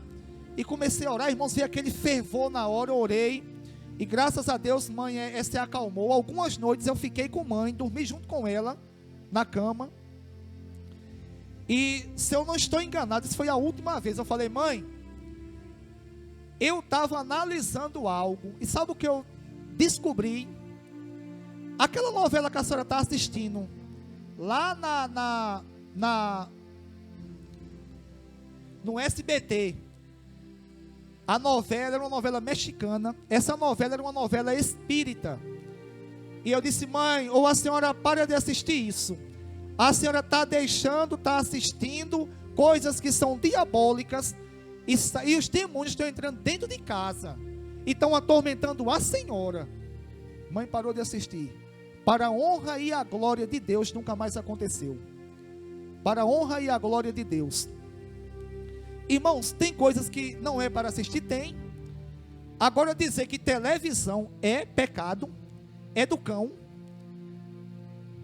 irmãos, vi aquele fervor na hora, eu orei, e graças a Deus, mãe, se acalmou. Algumas noites eu fiquei com mãe, dormi junto com ela, na cama, e se eu não estou enganado, isso foi a última vez, eu falei, mãe, eu estava analisando algo, e sabe o que eu descobri? Aquela novela que a senhora está assistindo, lá no SBT, a novela era uma novela mexicana, essa novela era uma novela espírita, e eu disse, mãe, ou a senhora para de assistir isso, a senhora está assistindo coisas que são diabólicas, e os demônios estão entrando dentro de casa, e estão atormentando a senhora. Mãe parou de assistir. Para a honra e a glória de Deus, nunca mais aconteceu. Para a honra e a glória de Deus. Irmãos, tem coisas que não é para assistir, tem. Agora dizer que televisão é pecado, é do cão.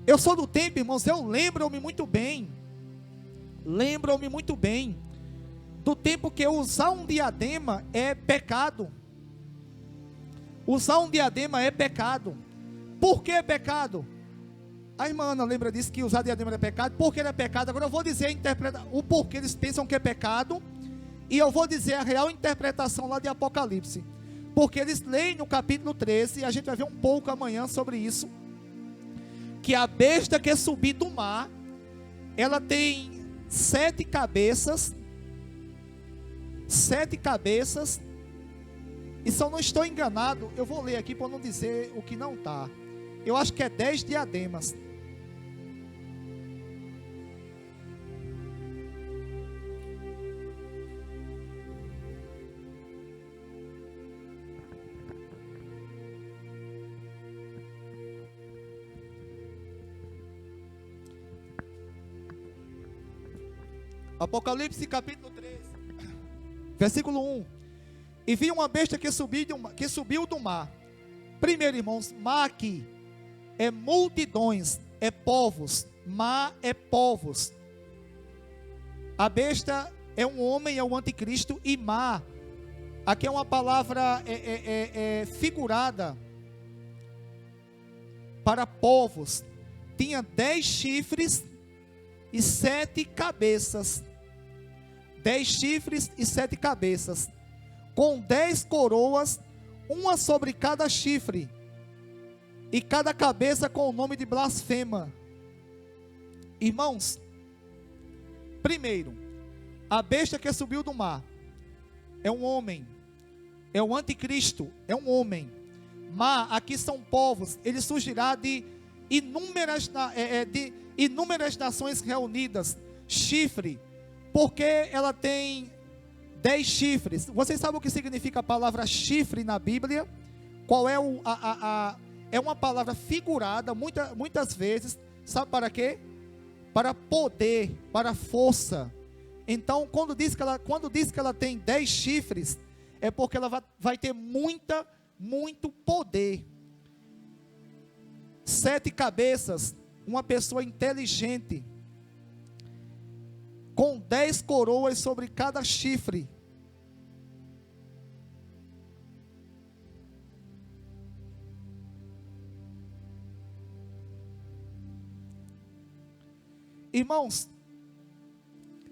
Eu sou do tempo, irmãos, lembro-me muito bem do tempo que usar um diadema é pecado. Usar um diadema é pecado. Por que é pecado? A irmã Ana lembra disso, que usar diadema é pecado. Por que é pecado? Agora eu vou dizer o porquê eles pensam que é pecado, e eu vou dizer a real interpretação lá de Apocalipse. Porque eles leem no capítulo 13, e a gente vai ver um pouco amanhã sobre isso, que a besta que subir do mar, ela tem 7 cabeças, e se eu não estou enganado, eu vou ler aqui para não dizer o que não está. Eu acho que é 10 diademas. Apocalipse capítulo 13, versículo 1. E vi uma besta que subiu do mar. Primeiro, irmãos, mar aqui é multidões, é povos. Mar é povos. A besta é um homem, é o anticristo. E mar, aqui é uma palavra figurada para povos. Tinha 10 chifres e 7 cabeças. 10 chifres e 7 cabeças, com 10 coroas, uma sobre cada chifre, e cada cabeça com o nome de blasfema. Irmãos, primeiro, a besta que subiu do mar é um homem, é o anticristo, é um homem. Mar, aqui são povos, ele surgirá de inúmeras nações reunidas. Chifre, porque ela tem 10 chifres. Vocês sabem o que significa a palavra chifre na Bíblia? Qual é é uma palavra figurada, muitas vezes, sabe para quê? Para poder, para força. Então, quando diz que ela tem 10 chifres, é porque ela vai ter muito poder. 7 cabeças, uma pessoa inteligente, com 10 coroas sobre cada chifre. Irmãos,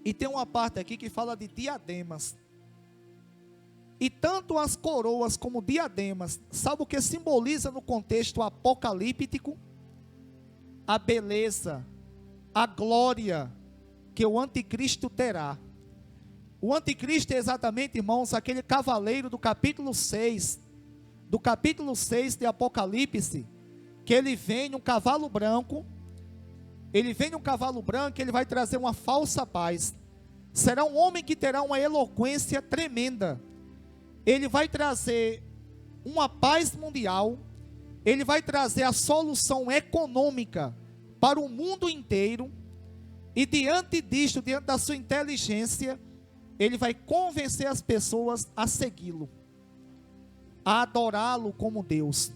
e tem uma parte aqui que fala de diademas. E tanto as coroas como diademas, sabe o que simboliza no contexto apocalíptico? A beleza, a glória que o anticristo terá. O anticristo é exatamente, irmãos, aquele cavaleiro do capítulo 6 de Apocalipse, que ele vem num cavalo branco. Ele vai trazer uma falsa paz. Será um homem que terá uma eloquência tremenda. Ele vai trazer uma paz mundial. Ele vai trazer a solução econômica para o mundo inteiro. E diante disto, diante da sua inteligência, ele vai convencer as pessoas a segui-lo, a adorá-lo como Deus.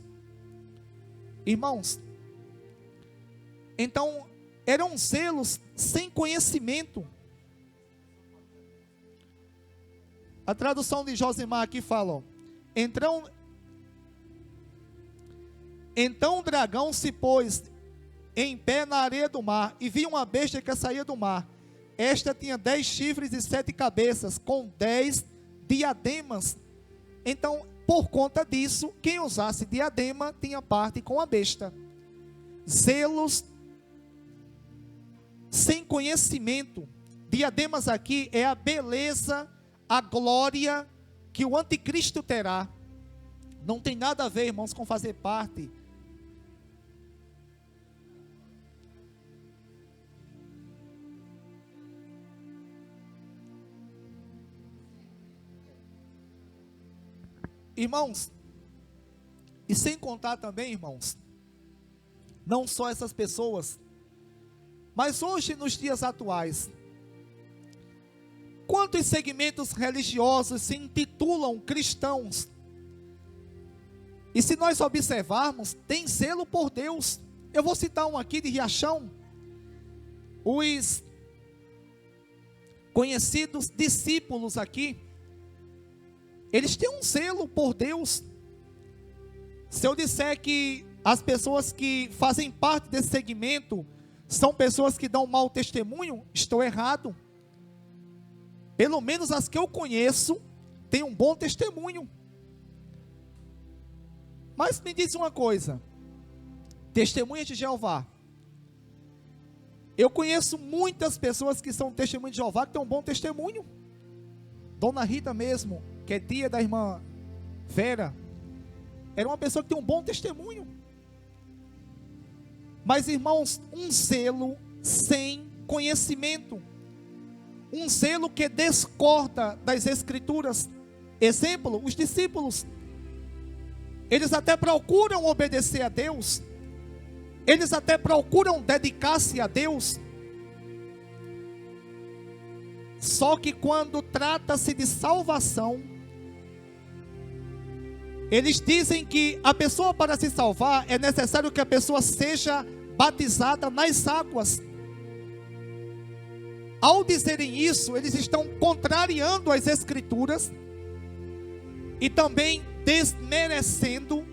Irmãos, então eram zelos sem conhecimento. A tradução de Josemar aqui fala, ó, então o dragão se pôs em pé na areia do mar, e viu uma besta que saía do mar. Esta tinha 10 chifres e 7 cabeças, com 10 diademas. Então, por conta disso, quem usasse diadema tinha parte com a besta. Zelos sem conhecimento. Diademas aqui é a beleza, a glória que o anticristo terá. Não tem nada a ver, irmãos, com fazer parte. Irmãos, e sem contar também, irmãos, não só essas pessoas, mas hoje nos dias atuais, quantos segmentos religiosos se intitulam cristãos? E se nós observarmos, tem zelo por Deus. Eu vou citar um aqui de Riachão. Os conhecidos discípulos aqui, eles têm um zelo por Deus. Se eu disser que as pessoas que fazem parte desse segmento são pessoas que dão mau testemunho, estou errado. Pelo menos as que eu conheço têm um bom testemunho. Mas me diz uma coisa, testemunha de Jeová. Eu conheço muitas pessoas que são testemunhas de Jeová, que têm um bom testemunho. Dona Rita mesmo, que é tia da irmã Vera, era uma pessoa que tem um bom testemunho. Mas, irmãos, um zelo sem conhecimento, um zelo que discorda das Escrituras. Exemplo, os discípulos, eles até procuram obedecer a Deus, eles até procuram dedicar-se a Deus, só que quando trata-se de salvação, eles dizem que a pessoa, para se salvar, é necessário que a pessoa seja batizada nas águas. Ao dizerem isso, eles estão contrariando as Escrituras e também desmerecendo,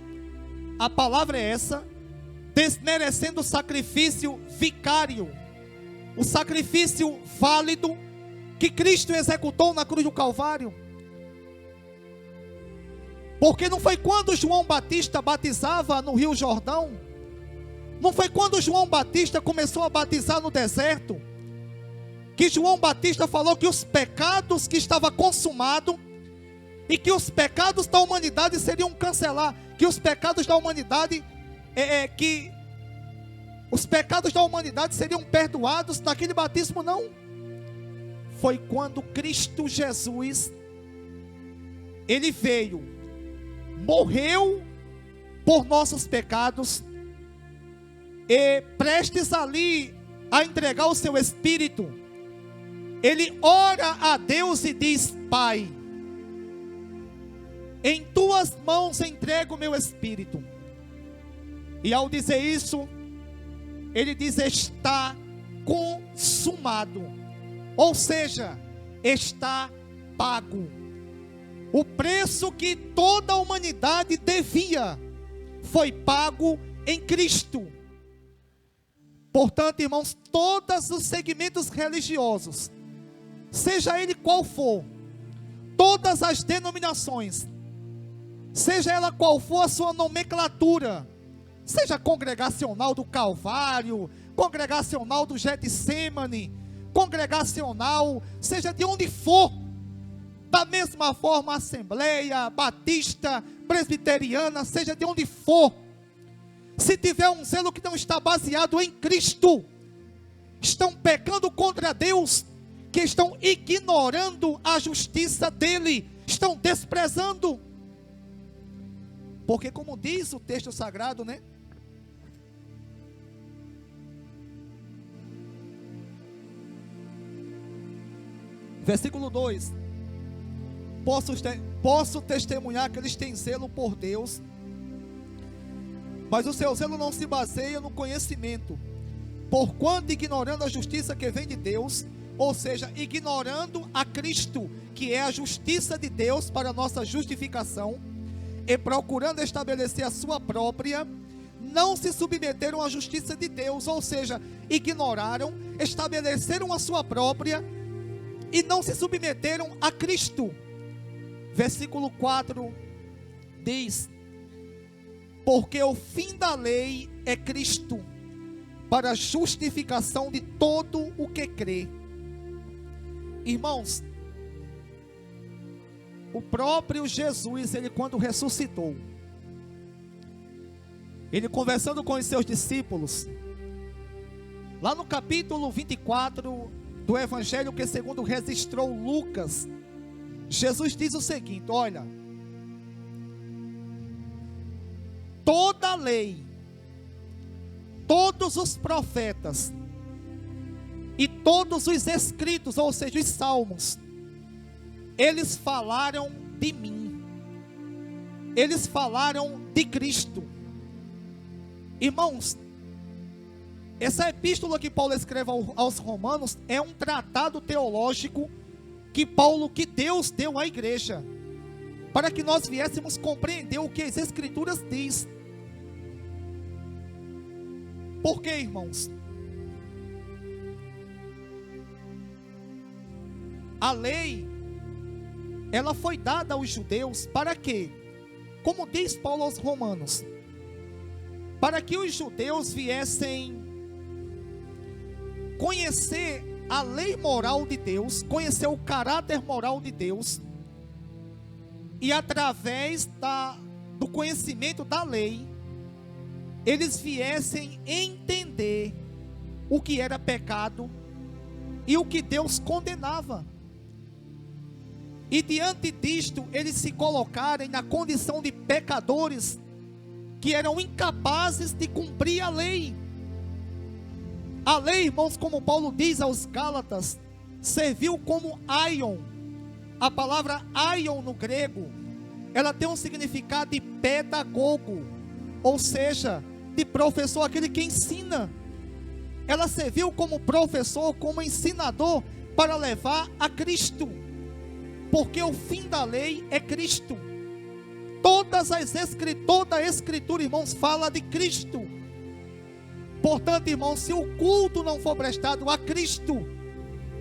a palavra é essa, desmerecendo o sacrifício vicário, o sacrifício válido que Cristo executou na cruz do Calvário. Porque não foi quando João Batista batizava no Rio Jordão, não foi quando João Batista começou a batizar no deserto, que João Batista falou que os pecados que estavam consumados, e que os pecados da humanidade seriam cancelados, que os pecados da humanidade, que os pecados da humanidade seriam perdoados naquele batismo. Não, foi quando Cristo Jesus, Ele veio, morreu por nossos pecados, e prestes ali a entregar o seu Espírito, Ele ora a Deus e diz: Pai, em tuas mãos entrego o meu Espírito. E ao dizer isso, Ele diz: está consumado, ou seja, está pago. O preço que toda a humanidade devia foi pago em Cristo. Portanto, irmãos, todos os segmentos religiosos, seja ele qual for, todas as denominações, seja ela qual for a sua nomenclatura, seja congregacional do Calvário, congregacional do Getsemane, congregacional, seja de onde for, da mesma forma Assembleia, Batista, Presbiteriana, seja de onde for, se tiver um zelo que não está baseado em Cristo, estão pecando contra Deus, que estão ignorando a justiça dEle, estão desprezando. Porque como diz o texto sagrado, né? Versículo 2: posso testemunhar que eles têm zelo por Deus, Mas o seu zelo não se baseia no conhecimento, porquanto ignorando a justiça que vem de Deus, ou seja, ignorando a Cristo, que é a justiça de Deus para a nossa justificação, e procurando estabelecer a sua própria, não se submeteram à justiça de Deus, ou seja, ignoraram, estabeleceram a sua própria, e não se submeteram a Cristo. Versículo 4 diz: porque o fim da lei é Cristo, para a justificação de todo o que crê. Irmãos, o próprio Jesus, ele quando ressuscitou, ele conversando com os seus discípulos, lá no capítulo 24 do Evangelho que segundo registrou Lucas, Jesus diz o seguinte: olha, toda a lei, todos os profetas e todos os escritos, ou seja, os salmos, eles falaram de mim, eles falaram de Cristo. Irmãos, essa epístola que Paulo escreve aos Romanos é um tratado teológico que Deus deu à igreja, para que nós viéssemos compreender o que as Escrituras diz. Por quê, irmãos? A lei, ela foi dada aos judeus para quê? Como diz Paulo aos Romanos, para que os judeus viessem conhecer a lei moral de Deus, conhecer o caráter moral de Deus, e através do conhecimento da lei, eles viessem entender o que era pecado e o que Deus condenava. E diante disto, eles se colocarem na condição de pecadores que eram incapazes de cumprir a lei. A lei, irmãos, como Paulo diz aos Gálatas, serviu como aion. A palavra aion no grego, ela tem um significado de pedagogo, ou seja, de professor, aquele que ensina. Ela serviu como professor, como ensinador, para levar a Cristo, porque o fim da lei é Cristo. Toda a Escritura, irmãos, fala de Cristo. Portanto, irmãos, se o culto não for prestado a Cristo,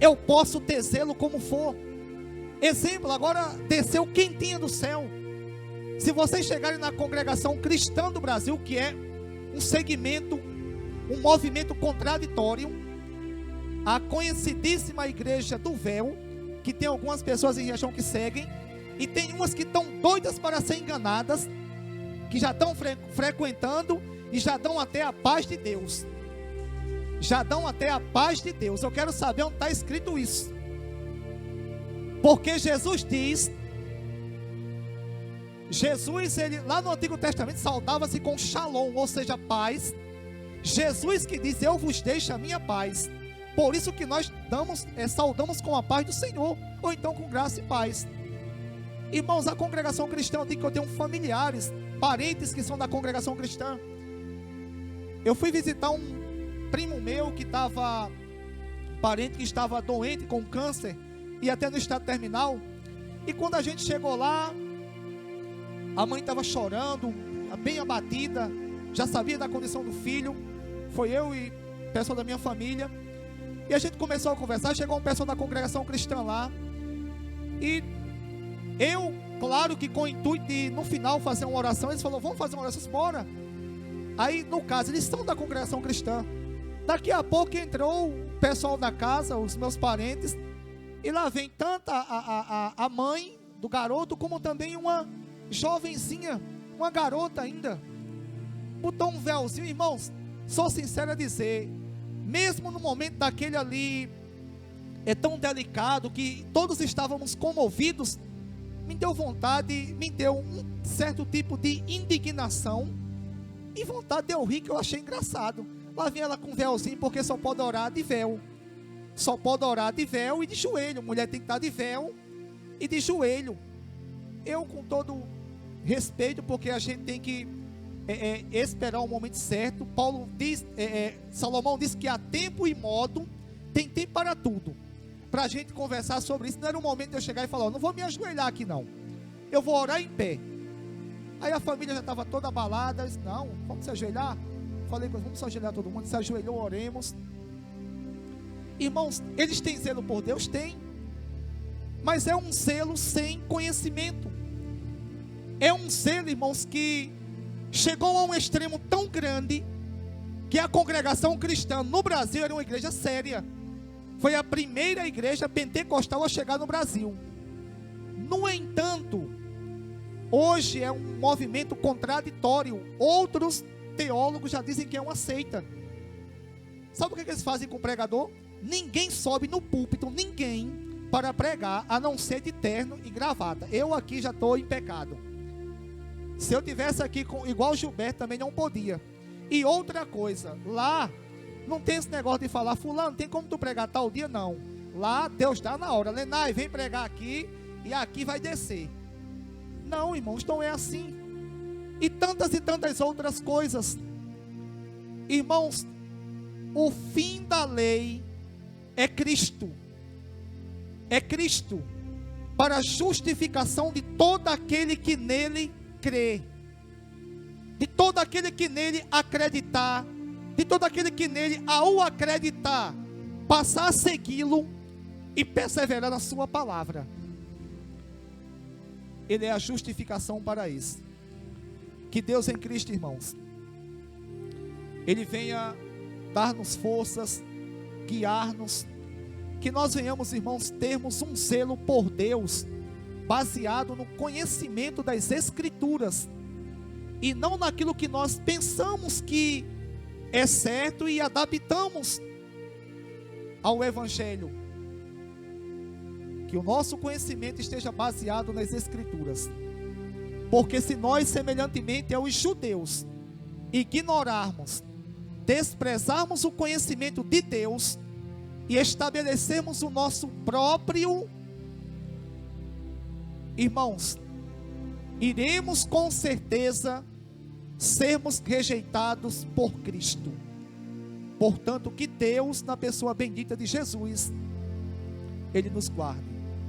eu posso ter zelo como for. Exemplo, agora desceu quentinha do céu. Se vocês chegarem na congregação cristã do Brasil, que é um segmento, um movimento contraditório, a conhecidíssima igreja do véu, que tem algumas pessoas em região que seguem, e tem umas que estão doidas para ser enganadas, que já estão frequentando e já dão até a paz de Deus. Já dão até a paz de Deus. Eu quero saber onde está escrito isso. Porque Jesus diz, ele lá no Antigo Testamento saudava-se com shalom, ou seja, paz. Jesus que diz: eu vos deixo a minha paz. Por isso que nós saudamos com a paz do Senhor, ou então com graça e paz. Irmãos, a congregação cristã, eu digo que eu tenho familiares, parentes que são da congregação cristã. Eu fui visitar um primo meu parente que estava doente com câncer, e até no estado terminal. E quando a gente chegou lá, a mãe estava chorando, bem abatida, já sabia da condição do filho. Foi eu e pessoal da minha família, e a gente começou a conversar. Chegou um pessoal da congregação cristã lá, e eu, claro que com o intuito de no final fazer uma oração, eles falaram: vamos fazer uma oração, bora. Aí no caso, eles são da congregação cristã. Daqui a pouco entrou o pessoal da casa, os meus parentes, e lá vem tanto a mãe do garoto, como também uma jovenzinha, uma garota ainda, botou um véuzinho. Irmãos, sou sincero a dizer, mesmo no momento daquele ali, é tão delicado, que todos estávamos comovidos, me deu um certo tipo de indignação, e vontade de eu rir, que eu achei engraçado. Lá vem ela com véuzinho, porque só pode orar de véu, só pode orar de véu e de joelho. Mulher tem que estar de véu e de joelho. Eu, com todo respeito, porque a gente tem que esperar o momento certo. Paulo diz, Salomão diz que há tempo e modo, tem tempo para tudo. Para a gente conversar sobre isso, não era o momento de eu chegar e falar, não vou me ajoelhar aqui não, eu vou orar em pé. Aí a família já estava toda abalada, eu disse, não, vamos se ajoelhar? Falei, vamos se ajoelhar todo mundo, se ajoelhou, oremos. Irmãos, eles têm zelo por Deus? Tem, mas é um zelo sem conhecimento. É um zelo, irmãos, que chegou a um extremo tão grande, que a congregação cristã no Brasil era uma igreja séria. Foi a primeira igreja pentecostal a chegar no Brasil. No entanto, hoje é um movimento contraditório. Outros teólogos já dizem que é uma seita. Sabe o que eles fazem com o pregador? Ninguém sobe no púlpito, ninguém, para pregar, a não ser de terno e gravata. Eu aqui já estou em pecado. Se eu tivesse aqui igual o Gilberto, também não podia. E outra coisa, lá não tem esse negócio de falar, fulano, tem como tu pregar tal dia? Não. Lá Deus dá na hora. Lenai, vem pregar aqui e aqui vai descer. Não, irmãos, não é assim. E tantas outras coisas. Irmãos, o fim da lei é Cristo. É Cristo para a justificação de todo aquele que nele crê, de todo aquele que nele acreditar, de todo aquele que nele, ao acreditar, passar a segui-lo e perseverar na sua palavra. Ele é a justificação para isso. Que Deus em Cristo, irmãos, Ele venha dar-nos forças, guiar-nos, que nós venhamos, irmãos, termos um zelo por Deus, baseado no conhecimento das Escrituras, e não naquilo que nós pensamos que é certo e adaptamos ao Evangelho. Que o nosso conhecimento esteja baseado nas Escrituras, porque se nós, semelhantemente aos judeus, ignorarmos, desprezarmos o conhecimento de Deus e estabelecermos o nosso próprio, irmãos, iremos com certeza sermos rejeitados por Cristo. Portanto, que Deus, na pessoa bendita de Jesus, Ele nos guarde.